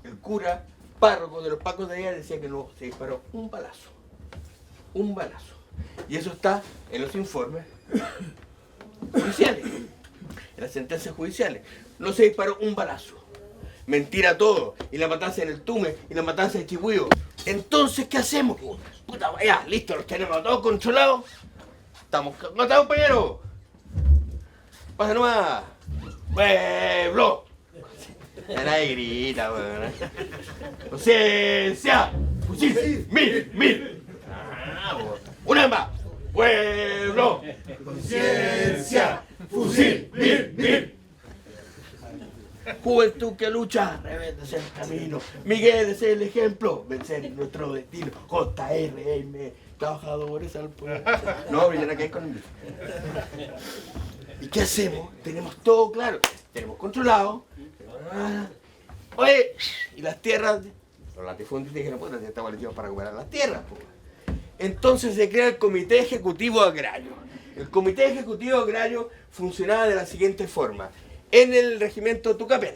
el cura párroco de los Pacos de allá decía que no se disparó un balazo. Un balazo. Y eso está en los informes judiciales, en las sentencias judiciales. No se disparó un balazo. Mentira todo. Y la matanza en el Tume, y la matanza en Chihuahua. Entonces, ¿qué hacemos? Puta, ya, listo, los tenemos a todos controlados. Estamos matados, compañeros. Pasa nomás. ¡Pueblo! Ya nadie grita, weón. ¡Conciencia! ¡Fusil! ¡Mil! ¡Una vez más! ¡Pueblo! ¡Conciencia! ¡Fusil! ¡Mil! Juventud que lucha, revéndese el camino. Miguel es el ejemplo, vencer nuestro destino. JRM, trabajadores al pueblo. No, ya no caí con el... ¿Y qué hacemos? Tenemos todo claro. Tenemos controlado. Oye, y las tierras, los latifundistas dijeron, puta, ya estamos listos para recuperar las tierras. Pues. Entonces se crea el Comité Ejecutivo Agrario. El Comité Ejecutivo Agrario funcionaba de la siguiente forma. En el regimiento Tucapel.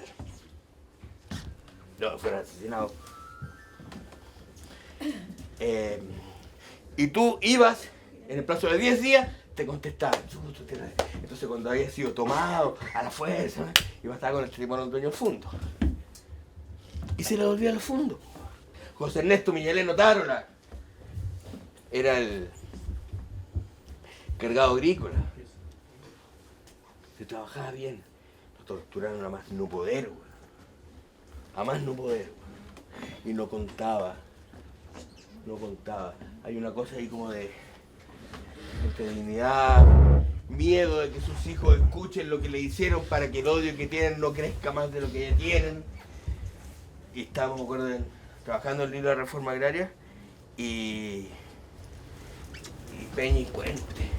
No, fueron asesinados. Y tú ibas, en el plazo de 10 días, te contestaban. Entonces cuando había sido tomado a la fuerza, iba a estar con el tribunal dueño del fondo. Y se le volvía al fondo. José Ernesto Miñaleno Tarola era el cargado agrícola. Se trabajaba bien. Lo torturaron a más no poder, güey. A más no poder, güey. Y no contaba. No contaba. Hay una cosa ahí como de dignidad, miedo de que sus hijos escuchen lo que le hicieron para que el odio que tienen no crezca más de lo que ya tienen. Y estábamos, me acuerdo, trabajando en el libro de reforma agraria y Peña y Cuente.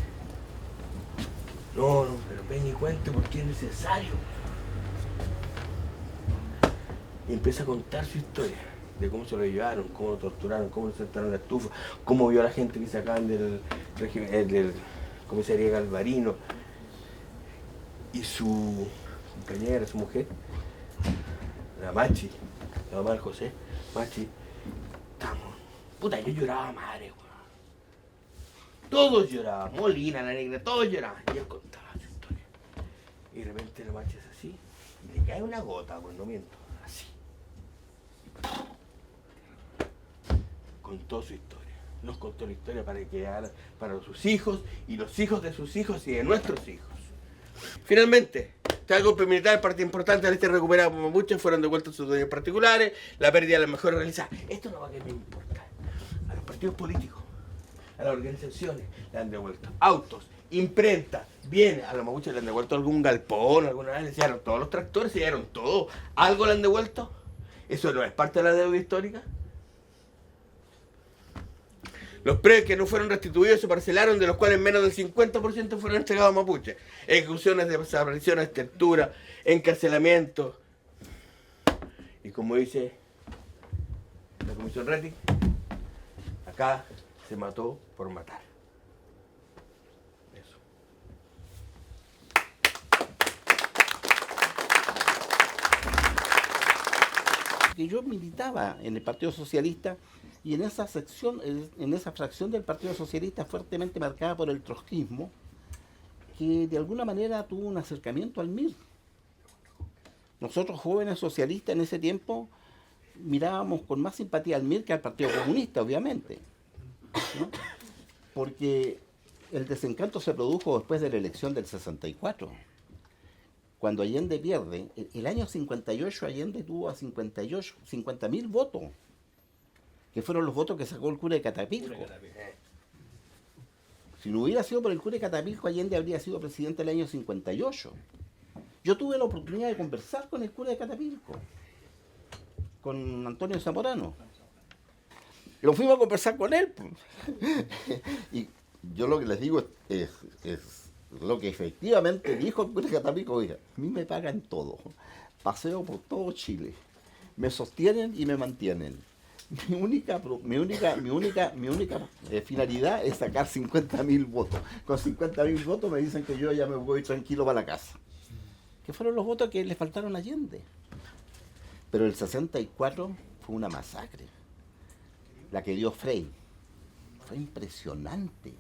No, pero Peña y Cuente porque es necesario. Y empieza a contar su historia, de cómo se lo llevaron, cómo lo torturaron, cómo lo sentaron en la estufa, cómo vio a la gente que sacaban del comisaría Galvarino. Y su compañera, su mujer, la Machi, la mamá del José, Machi, estamos. Puta, yo lloraba madre, weón. Todos lloraban, Molina, la negra, todos lloraban. Y él contaba su historia. Y de repente la Machi es así, y le cae una gota, pues no miento, así. Contó su historia. Nos contó la historia para que quedara para sus hijos y los hijos de sus hijos y de nuestros hijos. Finalmente, este golpe militar, parte importante de este recuperado por Mapuche, fueron devueltos sus dueños particulares, la pérdida de las mejores realizadas. Esto no va a que me importa. A los partidos políticos, a las organizaciones, le han devuelto autos, imprenta, bienes. A los mapuches le han devuelto algún galpón, alguna vez, le llevaron todos los tractores, se llevaron todo. ¿Algo le han devuelto? ¿Eso no es parte de la deuda histórica? Los predios que no fueron restituidos se parcelaron, de los cuales menos del 50% fueron entregados a Mapuche. Ejecuciones de desapariciones, tortura, encarcelamiento. Y como dice la Comisión Rettig, acá se mató por matar. Eso.
Que yo militaba en el Partido Socialista y en esa sección, en esa fracción del Partido Socialista fuertemente marcada por el trotskismo, que de alguna manera tuvo un acercamiento al MIR. Nosotros jóvenes socialistas en ese tiempo mirábamos con más simpatía al MIR que al Partido Comunista, obviamente, ¿no? Porque el desencanto se produjo después de la elección del 64. Cuando Allende pierde, el año 58 Allende tuvo a 50.000 votos, que fueron los votos que sacó el cura de Catapilco. Si no hubiera sido por el cura de Catapilco, Allende habría sido presidente el año 58. Yo tuve la oportunidad de conversar con el cura de Catapilco, con Antonio Zamorano. Lo fuimos a conversar con él. Y yo lo que les digo es lo que efectivamente dijo el cura de Catapilco. Oiga, a mí me pagan todo. Paseo por todo Chile. Me sostienen y me mantienen. Mi única finalidad es sacar 50.000 votos. Con 50.000 votos me dicen que yo ya me voy tranquilo para la casa. Que fueron los votos que le faltaron a Allende. Pero el 64 fue una masacre. La que dio Frei. Fue impresionante.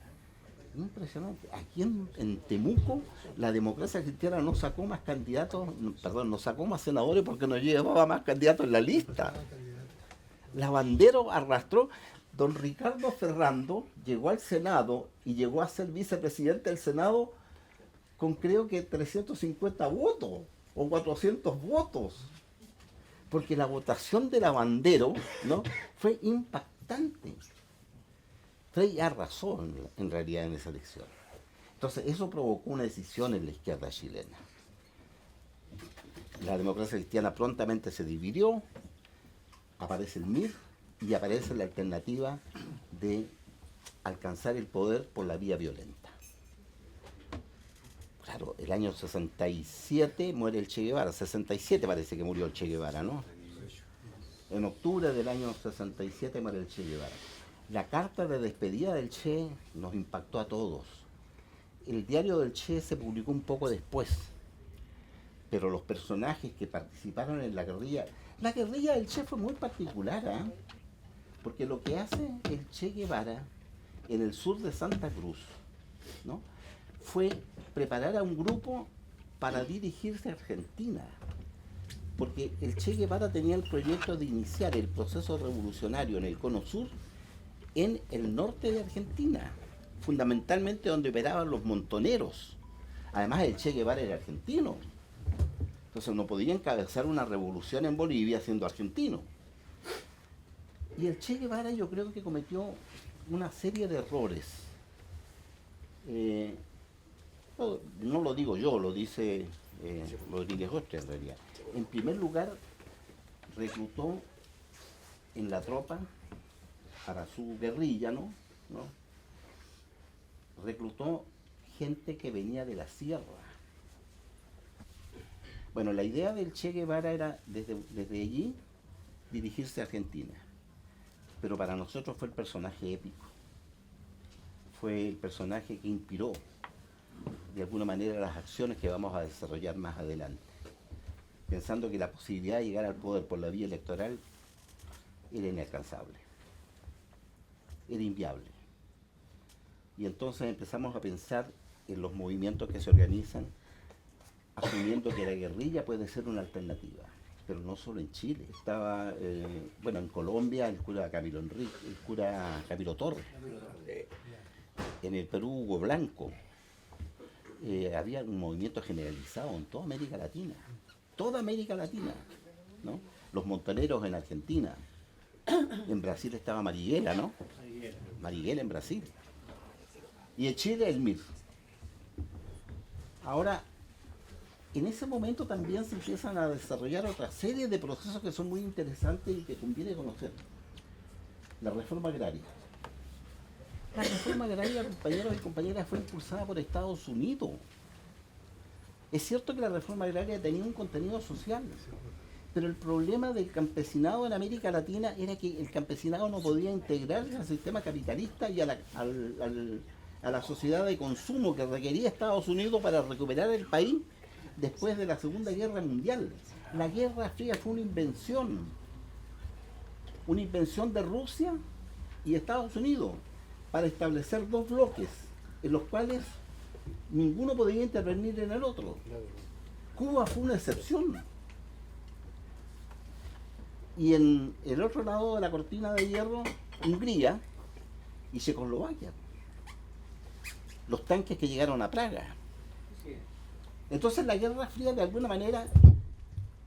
Impresionante. Aquí en Temuco, la democracia cristiana no sacó más candidatos, perdón, no sacó más senadores porque no llevaba más candidatos en la lista. Lavandero arrastró. Don Ricardo Ferrando llegó al Senado y llegó a ser vicepresidente del Senado con creo que 350 votos o 400 votos. Porque la votación de Lavandero, ¿no?, fue impactante. Frei arrasó en realidad en esa elección. Entonces eso provocó una decisión en la izquierda chilena. La democracia cristiana prontamente se dividió, aparece el MIR y aparece la alternativa de alcanzar el poder por la vía violenta. Claro, el año 67 muere el Che Guevara, 67 parece que murió el Che Guevara, ¿no? En octubre del año 67 muere el Che Guevara. La carta de despedida del Che nos impactó a todos. El diario del Che se publicó un poco después, pero los personajes que participaron en la guerrilla del Che fue muy particular, ¿eh? Porque lo que hace el Che Guevara en el sur de Santa Cruz, ¿no?, fue preparar a un grupo para dirigirse a Argentina. Porque el Che Guevara tenía el proyecto de iniciar el proceso revolucionario en el Cono Sur en el norte de Argentina, fundamentalmente donde operaban los montoneros. Además, el Che Guevara era argentino. Entonces no podía encabezar una revolución en Bolivia siendo argentino. Y el Che Guevara yo creo que cometió una serie de errores. No lo digo yo, lo dice Rodríguez Ostra en realidad. En primer lugar, reclutó en la tropa para su guerrilla, ¿no? Reclutó gente que venía de la sierra. Bueno, la idea del Che Guevara era desde allí dirigirse a Argentina. Pero para nosotros fue el personaje épico. Fue el personaje que inspiró de alguna manera las acciones que vamos a desarrollar más adelante. Pensando que la posibilidad de llegar al poder por la vía electoral era inalcanzable. Era inviable. Y entonces empezamos a pensar en los movimientos que se organizan, asumiendo que la guerrilla puede ser una alternativa, pero no solo en Chile. Estaba, en Colombia el cura Camilo Enrique, el cura Camilo Torres. En el Perú Hugo Blanco. Había un movimiento generalizado en toda América Latina, ¿no? Los montoneros en Argentina. En Brasil estaba Marighella, ¿no? Marighella en Brasil. Y en Chile el MIR. Ahora, en ese momento también se empiezan a desarrollar otra serie de procesos que son muy interesantes y que conviene conocer. La reforma agraria. La reforma agraria, compañeros y compañeras, fue impulsada por Estados Unidos. Es cierto que la reforma agraria tenía un contenido social, pero el problema del campesinado en América Latina era que el campesinado no podía integrarse al sistema capitalista y a la sociedad de consumo que requería Estados Unidos para recuperar el país después de la Segunda Guerra Mundial. La Guerra Fría fue una invención de Rusia y Estados Unidos para establecer dos bloques en los cuales ninguno podía intervenir en el otro. Cuba fue una excepción. Y en el otro lado de la cortina de hierro, Hungría y Checoslovaquia. Los tanques que llegaron a Praga. Entonces la Guerra Fría de alguna manera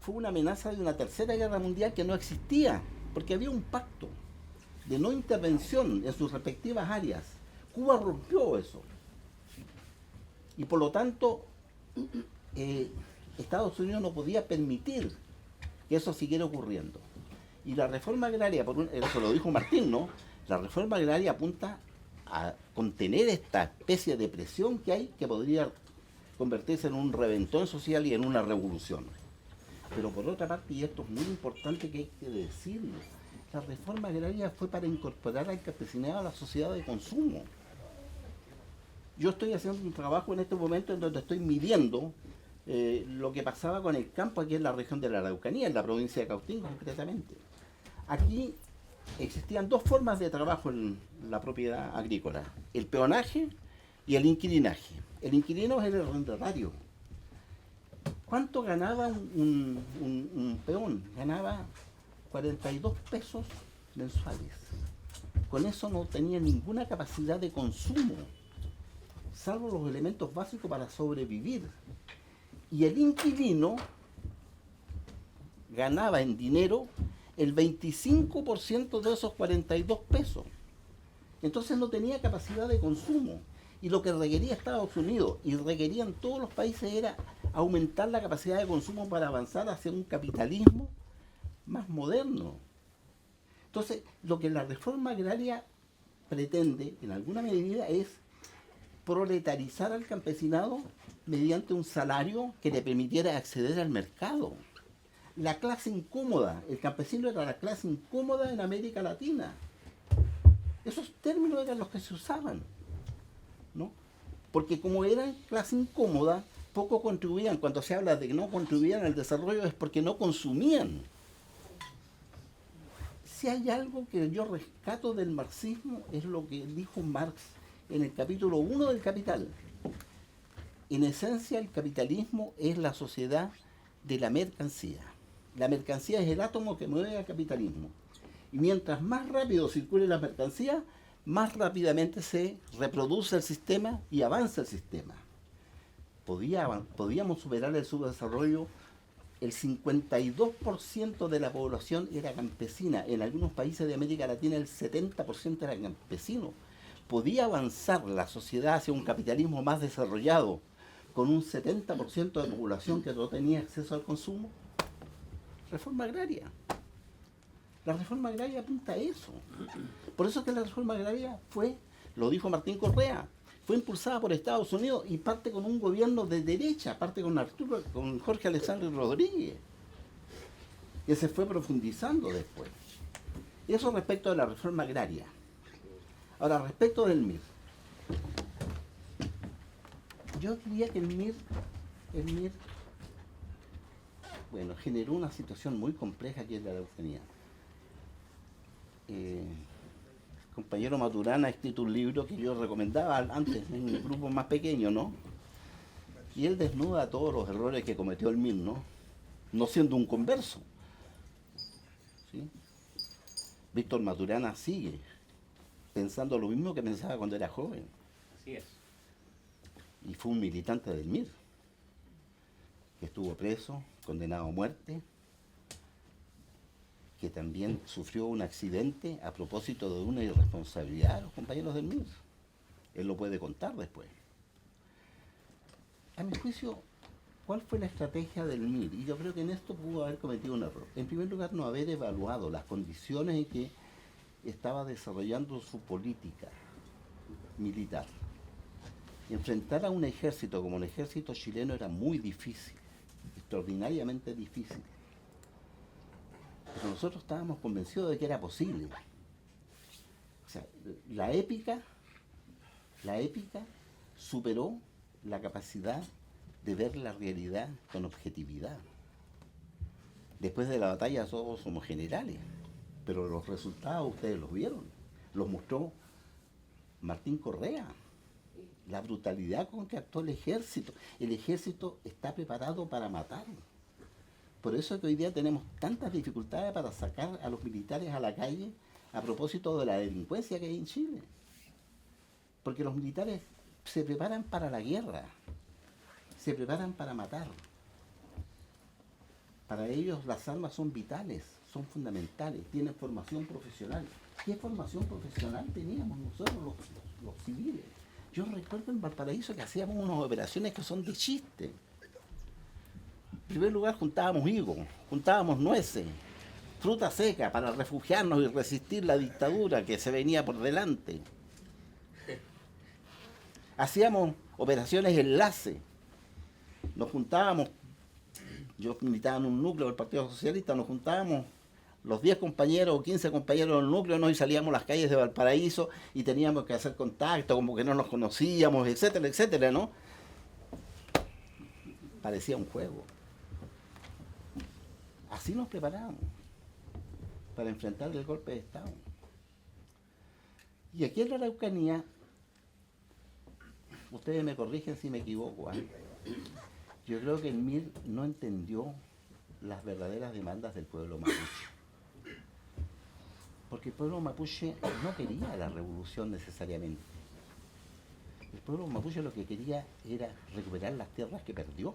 fue una amenaza de una tercera guerra mundial que no existía, porque había un pacto de no intervención en sus respectivas áreas. Cuba rompió eso. Y por lo tanto, Estados Unidos no podía permitir que eso siguiera ocurriendo. Y la reforma agraria, eso lo dijo Martín, ¿no? La reforma agraria apunta a contener esta especie de presión que hay, que podría convertirse en un reventón social y en una revolución. Pero por otra parte, y esto es muy importante que hay que decirlo, La reforma agraria fue para incorporar al campesinado a la sociedad de consumo. Yo estoy haciendo un trabajo en este momento en donde estoy midiendo lo que pasaba con el campo aquí en la región de la Araucanía, en la provincia de Cautín concretamente. Aquí existían dos formas de trabajo en la propiedad agrícola, el peonaje y el inquilinaje. El inquilino es el arrendatario. ¿Cuánto ganaba un peón? Ganaba 42 pesos mensuales. Con eso no tenía ninguna capacidad de consumo, salvo los elementos básicos para sobrevivir. Y el inquilino ganaba en dinero el 25% de esos 42 pesos. Entonces no tenía capacidad de consumo. Y lo que requería Estados Unidos y requerían todos los países era aumentar la capacidad de consumo para avanzar hacia un capitalismo más moderno. Entonces, lo que la reforma agraria pretende, en alguna medida, es proletarizar al campesinado mediante un salario que le permitiera acceder al mercado. La clase incómoda, el campesino era la clase incómoda en América Latina. Esos términos eran los que se usaban, ¿no? Porque como eran clase incómoda, poco contribuían. Cuando se habla de que no contribuían al desarrollo es porque no consumían. Si hay algo que yo rescato del marxismo es lo que dijo Marx en el capítulo 1 del Capital. En esencia, el capitalismo es la sociedad de la mercancía. La mercancía es el átomo que mueve al capitalismo. Y mientras más rápido circule la mercancía, más rápidamente se reproduce el sistema y avanza el sistema. Podíamos superar el subdesarrollo. El 52% de la población era campesina. En algunos países de América Latina el 70% era campesino. ¿Podía avanzar la sociedad hacia un capitalismo más desarrollado con un 70% de población que no tenía acceso al consumo? Reforma agraria. La reforma agraria apunta a eso. Por eso es que la reforma agraria fue, lo dijo Martín Correa, fue impulsada por Estados Unidos y parte con un gobierno de derecha, parte con Jorge Alessandro Rodríguez, que se fue profundizando después. Eso respecto de la reforma agraria. Ahora, respecto del MIR. Yo diría que el MIR, bueno, generó una situación muy compleja aquí en la Araucanía. El compañero Maturana ha escrito un libro que yo recomendaba antes en un grupo más pequeño, ¿no? Y él desnuda todos los errores que cometió el MIR, ¿no? No siendo un converso, ¿sí? Víctor Maturana sigue pensando lo mismo que pensaba cuando era joven.
Así es.
Y fue un militante del MIR, que estuvo preso, condenado a muerte, que también sufrió un accidente a propósito de una irresponsabilidad de los compañeros del MIR. Él lo puede contar después. A mi juicio, ¿cuál fue la estrategia del MIR? Y yo creo que en esto pudo haber cometido un error. En primer lugar, no haber evaluado las condiciones en que estaba desarrollando su política militar. Enfrentar a un ejército como el ejército chileno era muy difícil, extraordinariamente difícil. Pero nosotros estábamos convencidos de que era posible. O sea, la épica superó la capacidad de ver la realidad con objetividad. Después de la batalla todos somos generales, pero los resultados ustedes los vieron, los mostró Martín Correa. La brutalidad con que actuó el ejército. El ejército está preparado para matar. Por eso es que hoy día tenemos tantas dificultades para sacar a los militares a la calle a propósito de la delincuencia que hay en Chile. Porque los militares se preparan para la guerra, se preparan para matar. Para ellos las armas son vitales, son fundamentales, tienen formación profesional. ¿Qué formación profesional teníamos nosotros los civiles? Yo recuerdo en Valparaíso que hacíamos unas operaciones que son de chiste. En primer lugar juntábamos higos, juntábamos nueces, fruta seca para refugiarnos y resistir la dictadura que se venía por delante. Hacíamos operaciones enlace. Nos juntábamos, yo militaba en un núcleo del Partido Socialista, nos juntábamos los 10 compañeros o 15 compañeros del núcleo, ¿no? Y salíamos a las calles de Valparaíso y teníamos que hacer contacto, como que no nos conocíamos, etcétera, etcétera, ¿no? Parecía un juego. Así nos preparamos para enfrentar el golpe de Estado. Y aquí en la Araucanía, ustedes me corrigen si me equivoco, ¿eh? Yo creo que el MIR no entendió las verdaderas demandas del pueblo mapuche. Porque el pueblo mapuche no quería la revolución necesariamente. El pueblo mapuche lo que quería era recuperar las tierras que perdió,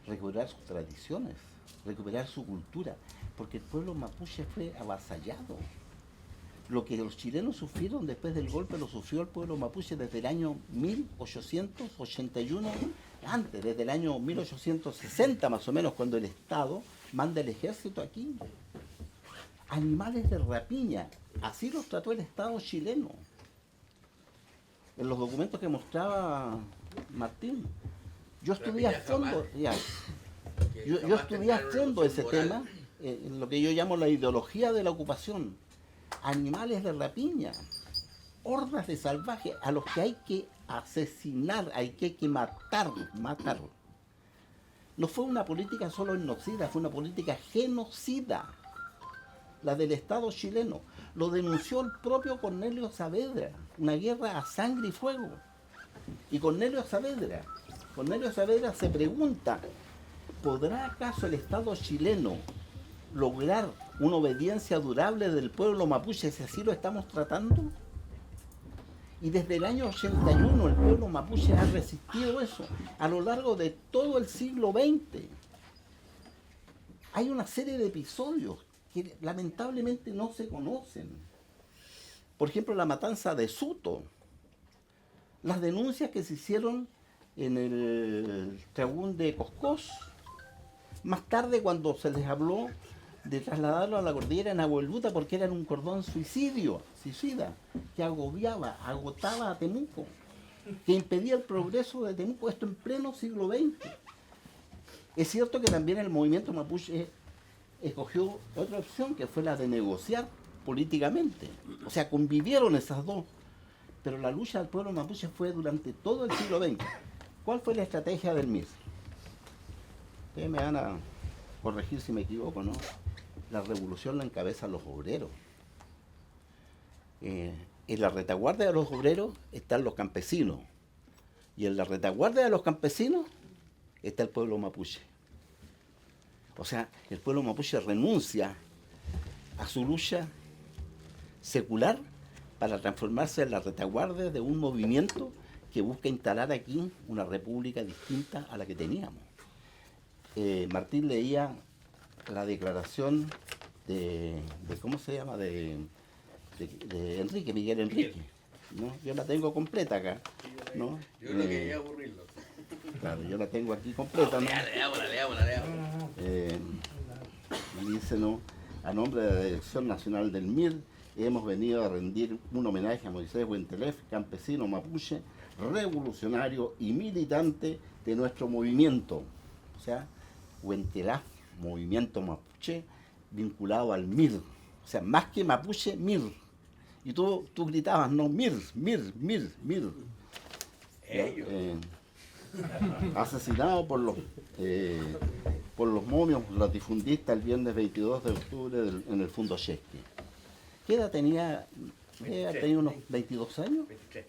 recuperar sus tradiciones, recuperar su cultura, porque el pueblo mapuche fue avasallado. Lo que los chilenos sufrieron después del golpe lo sufrió el pueblo mapuche desde el año 1881, antes, desde el año 1860 más o menos, cuando el Estado manda el ejército aquí. Animales de rapiña, así los trató el Estado chileno. En los documentos que mostraba Martín, yo estudié a fondo, yo estudié a fondo ese tema, en lo que yo llamo la ideología de la ocupación. Animales de rapiña, hordas de salvajes a los que hay que asesinar, hay que matar. No fue una política solo genocida, fue una política genocida, la del Estado chileno. Lo denunció el propio Cornelio Saavedra, una guerra a sangre y fuego. Y Cornelio Saavedra se pregunta, ¿podrá acaso el Estado chileno lograr una obediencia durable del pueblo mapuche si así lo estamos tratando? Y desde el año 81 el pueblo mapuche ha resistido eso a lo largo de todo el siglo XX. Hay una serie de episodios que lamentablemente no se conocen. Por ejemplo, la matanza de Suto, las denuncias que se hicieron en el Tragún de Coscós, más tarde cuando se les habló de trasladarlo a la cordillera en Nahuelbuta porque eran un cordón suicida, que agotaba a Temuco, que impedía el progreso de Temuco, esto en pleno siglo XX. Es cierto que también el movimiento mapuche escogió otra opción, que fue la de negociar políticamente. O sea, convivieron esas dos. Pero la lucha del pueblo mapuche fue durante todo el siglo XX. ¿Cuál fue la estrategia del MIR? Ustedes me van a corregir si me equivoco, ¿no? La revolución la encabezan los obreros. En la retaguardia de los obreros están los campesinos. Y en la retaguardia de los campesinos está el pueblo mapuche. O sea, el pueblo mapuche renuncia a su lucha secular para transformarse en la retaguardia de un movimiento que busca instalar aquí una república distinta a la que teníamos. Martín leía la declaración de ¿cómo se llama? De Enrique, Miguel Enrique, ¿no? Yo la tengo completa acá, ¿no?
Yo no quería aburrirlo.
Claro, yo la tengo aquí completa, ¿no?
Leámosla.
Dice, ¿no? A nombre de la Dirección Nacional del MIR, hemos venido a rendir un homenaje a Moisés Huentelef, campesino mapuche, revolucionario y militante de nuestro movimiento. O sea, Huentelaf, movimiento mapuche, vinculado al MIR. O sea, más que mapuche, MIR. Y tú gritabas, no, MIR. Asesinado por los momios latifundistas el viernes 22 de octubre en el Fundo Chesky. ¿Qué edad tenía? ¿Tenía unos 22 años?
23.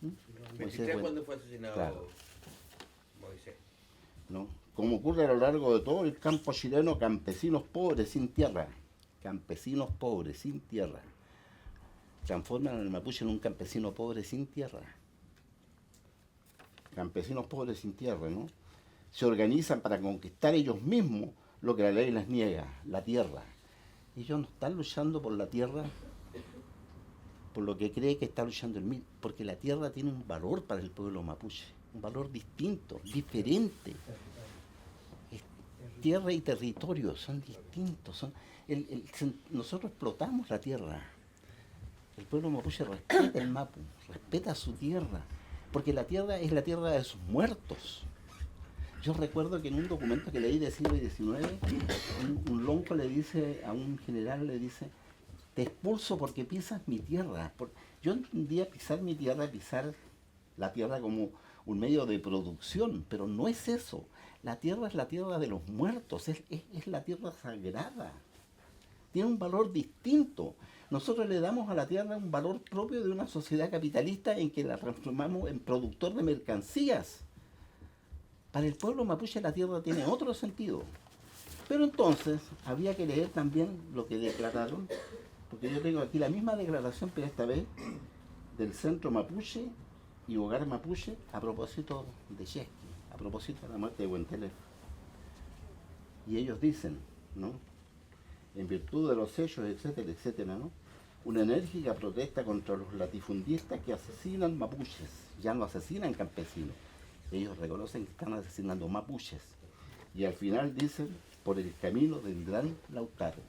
¿Mm?
23 cuando fue asesinado,
claro.
Moisés.
¿No? Como ocurre a lo largo de todo el campo chileno, campesinos pobres sin tierra. Campesinos pobres sin tierra. Transforman al mapuche en un campesino pobre sin tierra. Campesinos pobres sin tierra, ¿no? Se organizan para conquistar ellos mismos lo que la ley les niega, la tierra. Ellos no están luchando por la tierra por lo que cree que está luchando el MIR, porque la tierra tiene un valor para el pueblo mapuche, un valor distinto, diferente. Tierra y territorio son distintos. Nosotros explotamos la tierra. El pueblo mapuche respeta el mapu, respeta su tierra, porque la tierra es la tierra de sus muertos. Yo recuerdo que en un documento que leí del siglo XIX, un lonco le dice a un general, le dice, te expulso porque pisas mi tierra. Yo entendía pisar mi tierra, pisar la tierra como un medio de producción, pero no es eso. La tierra es la tierra de los muertos, es la tierra sagrada. Tiene un valor distinto. Nosotros le damos a la tierra un valor propio de una sociedad capitalista en que la transformamos en productor de mercancías. Para el pueblo mapuche la tierra tiene otro sentido. Pero entonces había que leer también lo que declararon, porque yo tengo aquí la misma declaración, pero esta vez del Centro Mapuche y Hogar Mapuche a propósito de Chesky, a propósito de la muerte de Huenteler. Y ellos dicen, ¿no?, en virtud de los hechos, etcétera, etcétera, ¿no?, una enérgica protesta contra los latifundistas que asesinan mapuches, ya no asesinan campesinos. Ellos reconocen que están asesinando mapuches. Y al final dicen, por el camino del gran Lautaro.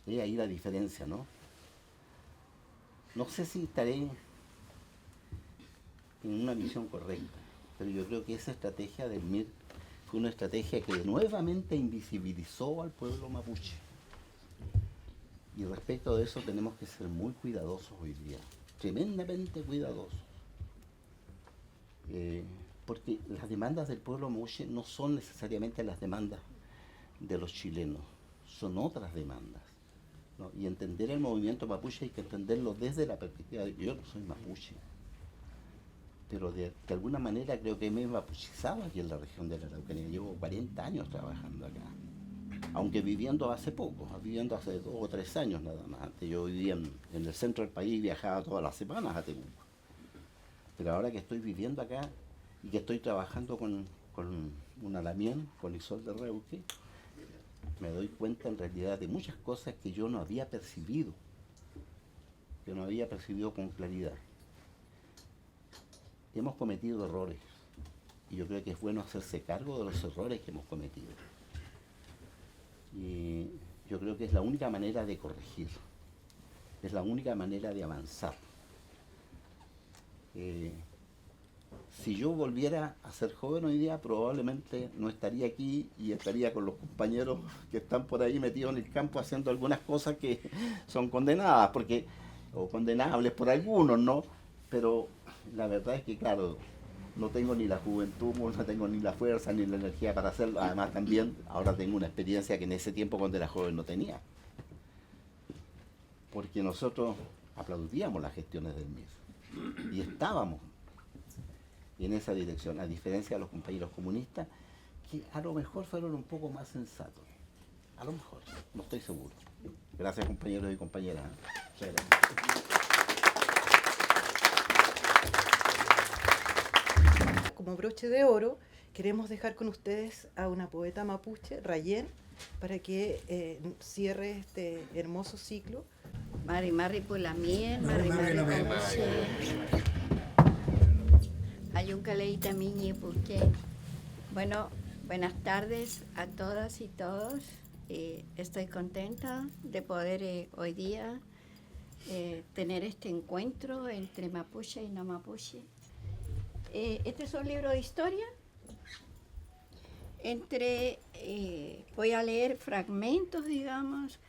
Es ahí la diferencia, ¿no? No sé si estaré en una visión correcta, pero yo creo que esa estrategia del MIR fue una estrategia que nuevamente invisibilizó al pueblo mapuche. Y respecto de eso tenemos que ser muy cuidadosos hoy día, tremendamente cuidadosos. Porque las demandas del pueblo mapuche no son necesariamente las demandas de los chilenos, son otras demandas, ¿no? Y entender el movimiento mapuche hay que entenderlo desde la perspectiva de que yo no soy mapuche, pero de alguna manera creo que me he mapuchizado aquí en la región de la Araucanía. Llevo 40 años trabajando acá, aunque viviendo hace poco, viviendo hace 2 o 3 años nada más. Antes yo vivía en el centro del país y viajaba todas las semanas a Temuco. Pero ahora que estoy viviendo acá y que estoy trabajando con una Lamien, con Isolde Reuque, me doy cuenta en realidad de muchas cosas que yo no había percibido, con claridad. Hemos cometido errores y yo creo que es bueno hacerse cargo de los errores que hemos cometido. Y yo creo que es la única manera de corregir, es la única manera de avanzar. Si yo volviera a ser joven hoy día, probablemente no estaría aquí y estaría con los compañeros que están por ahí metidos en el campo haciendo algunas cosas que son condenadas, o condenables por algunos, ¿no? Pero la verdad es que, claro, no tengo ni la juventud, no tengo ni la fuerza, ni la energía para hacerlo. Además también ahora tengo una experiencia que en ese tiempo cuando era joven no tenía. Porque nosotros aplaudíamos las gestiones del MIR y estábamos en esa dirección, a diferencia de los compañeros comunistas, que a lo mejor fueron un poco más sensatos. A lo mejor, no estoy seguro. Gracias, compañeros y compañeras. Muchas gracias.
Como broche de oro, queremos dejar con ustedes a una poeta mapuche, Rayén, para que cierre este hermoso ciclo.
Mari Mari Pulamien, Mari Mari Mapuche. Ayuncaleita Miñi Puche. Bueno, buenas tardes a todas y todos. Estoy contenta de poder hoy día tener este encuentro entre mapuche y no mapuche. Este es un libro de historia. Voy a leer fragmentos, digamos,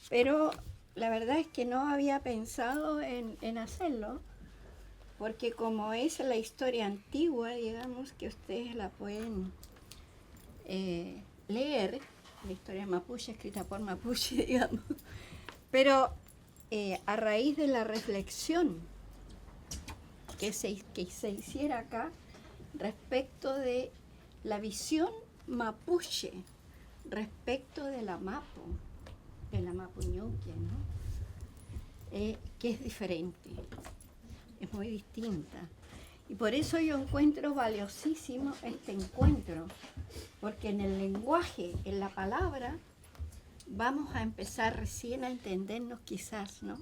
pero la verdad es que no había pensado en hacerlo, porque como es la historia antigua, digamos, que ustedes la pueden leer, la historia mapuche, escrita por mapuche, digamos, pero a raíz de la reflexión que se hiciera acá respecto de la visión mapuche, respecto de la Mapu, de la Mapuñuque, ¿no? Que es diferente, es muy distinta. Y por eso yo encuentro valiosísimo este encuentro, porque en el lenguaje, en la palabra, vamos a empezar recién a entendernos quizás, ¿no?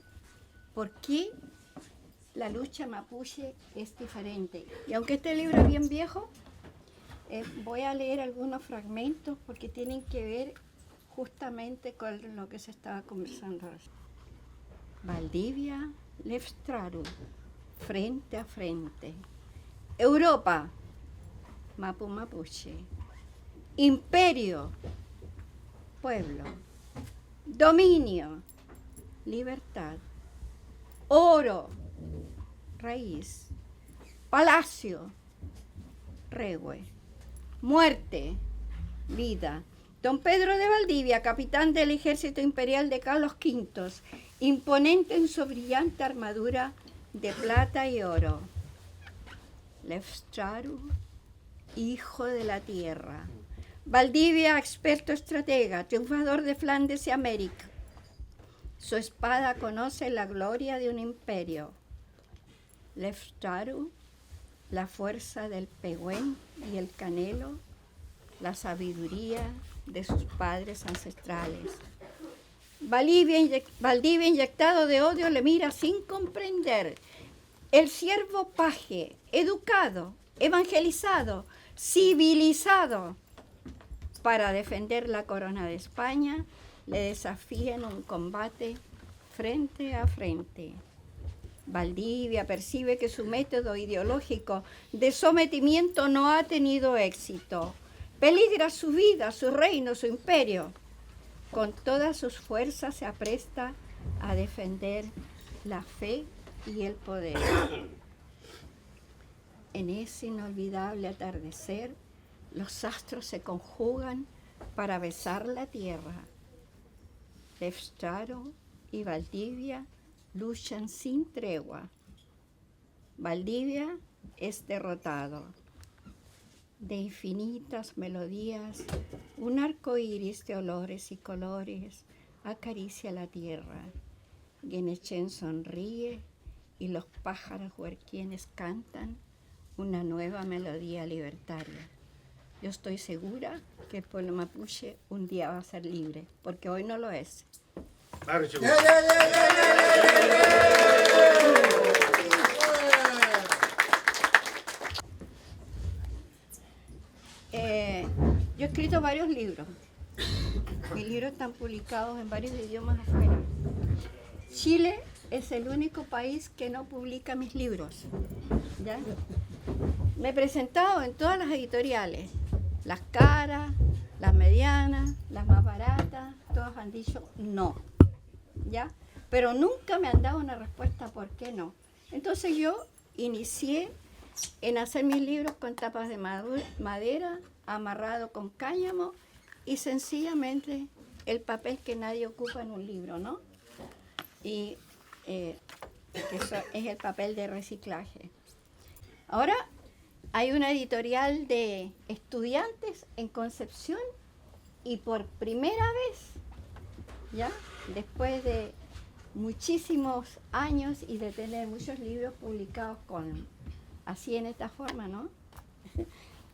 ¿Por qué la lucha mapuche es diferente? Y aunque este libro es bien viejo, voy a leer algunos fragmentos porque tienen que ver justamente con lo que se estaba conversando. Valdivia, Lefstraru, frente a frente. Europa, Mapu Mapuche. Imperio, pueblo. Dominio, libertad. Oro, raíz. Palacio, regue. Muerte, vida. Don Pedro de Valdivia, capitán del ejército imperial de Carlos V, imponente en su brillante armadura de plata y oro. Lefstraru, hijo de la tierra. Valdivia, experto estratega, triunfador de Flandes y América. Su espada conoce la gloria de un imperio. Lefstraru, la fuerza del pehuen y el canelo, la sabiduría de sus padres ancestrales. Valdivia inyectado de odio le mira sin comprender. El siervo paje, educado, evangelizado, civilizado, para defender la corona de España, le desafía en un combate frente a frente. Valdivia percibe que su método ideológico de sometimiento no ha tenido éxito. Peligra su vida, su reino, su imperio. Con todas sus fuerzas se apresta a defender la fe y el poder. En ese inolvidable atardecer, los astros se conjugan para besar la tierra. Lefstraru y Valdivia luchan sin tregua. Valdivia es derrotado. De infinitas melodías, un arco iris de olores y colores acaricia la tierra. Guenechén sonríe y los pájaros huerquienes cantan una nueva melodía libertaria. Yo estoy segura que el pueblo mapuche un día va a ser libre, porque hoy no lo es. Yo he escrito varios libros. Mis libros están publicados en varios idiomas afuera. Chile es el único país que no publica mis libros. ¿Ya? Me he presentado en todas las editoriales. Las caras, las medianas, las más baratas, todas han dicho no. ¿Ya? Pero nunca me han dado una respuesta por qué no. Entonces yo inicié en hacer mis libros con tapas de madera, amarrado con cáñamo y sencillamente el papel que nadie ocupa en un libro, ¿no? Y que eso es el papel de reciclaje. Ahora hay una editorial de estudiantes en Concepción y por primera vez, ¿ya? Después de muchísimos años y de tener muchos libros publicados así en esta forma, ¿no?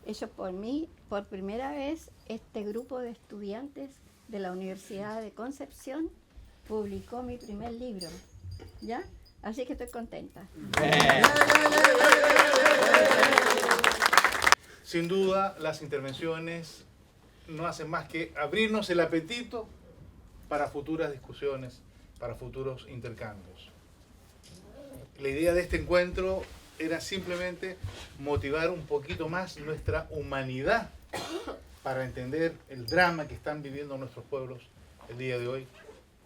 Hecho por mí, por primera vez, este grupo de estudiantes de la Universidad de Concepción publicó mi primer libro, ¿ya? Así que estoy contenta.
Sin duda, las intervenciones no hacen más que abrirnos el apetito para futuras discusiones, para futuros intercambios. La idea de este encuentro era simplemente motivar un poquito más nuestra humanidad para entender el drama que están viviendo nuestros pueblos el día de hoy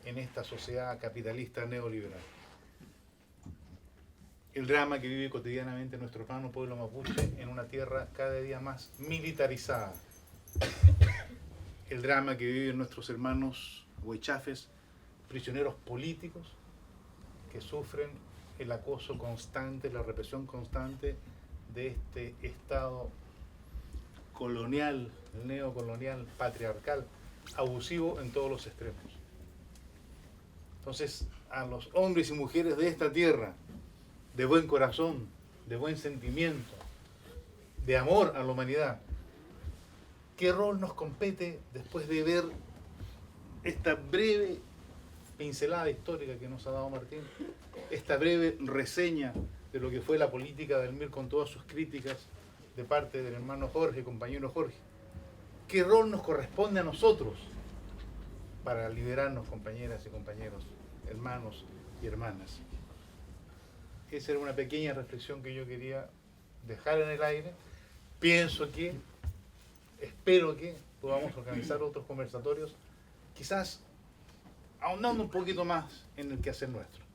en esta sociedad capitalista neoliberal. El drama que vive cotidianamente nuestro hermano pueblo mapuche en una tierra cada día más militarizada. El drama que viven nuestros hermanos huichafes, prisioneros políticos, que sufren el acoso constante, la represión constante de este Estado colonial, neocolonial, patriarcal, abusivo en todos los extremos. Entonces, a los hombres y mujeres de esta tierra, de buen corazón, de buen sentimiento, de amor a la humanidad, ¿qué rol nos compete después de ver esta breve pincelada histórica que nos ha dado Martín, esta breve reseña de lo que fue la política del MIR con todas sus críticas de parte del hermano Jorge, compañero Jorge? ¿Qué rol nos corresponde a nosotros para liberarnos, compañeras y compañeros, hermanos y hermanas? Esa era una pequeña reflexión que yo quería dejar en el aire pienso que, espero que podamos organizar otros conversatorios, quizás ahondando un poquito más en el quehacer nuestro.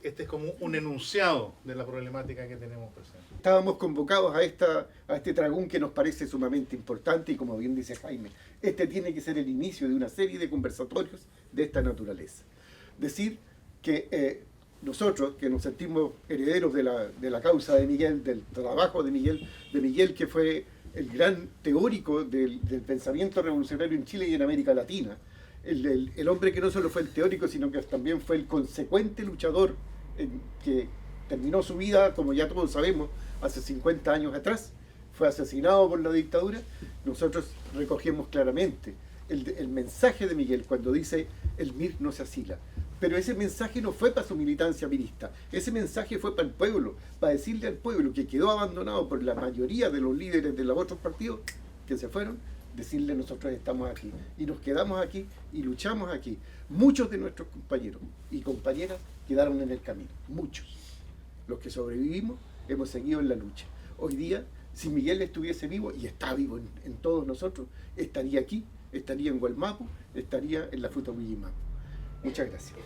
Este es como un enunciado de la problemática que tenemos presente.
Estábamos convocados a este tragún que nos parece sumamente importante y, como bien dice Jaime, este tiene que ser el inicio de una serie de conversatorios de esta naturaleza. Decir que nosotros, que nos sentimos herederos de la causa de Miguel, del trabajo de Miguel que fue el gran teórico del pensamiento revolucionario en Chile y en América Latina, el hombre que no solo fue el teórico, sino que también fue el consecuente luchador que terminó su vida, como ya todos sabemos, hace 50 años atrás, fue asesinado por la dictadura. Nosotros recogemos claramente el mensaje de Miguel cuando dice el MIR no se asila. Pero ese mensaje no fue para su militancia mirista, ese mensaje fue para el pueblo, para decirle al pueblo que quedó abandonado por la mayoría de los líderes de los otros partidos que se fueron, decirle nosotros estamos aquí y nos quedamos aquí y luchamos aquí. Muchos de nuestros compañeros y compañeras quedaron en el camino, muchos. Los que sobrevivimos hemos seguido en la lucha. Hoy día, si Miguel estuviese vivo, y está vivo en todos nosotros, estaría aquí, estaría en Gualmapu, estaría en la Fruta Willimapu. Muchas gracias.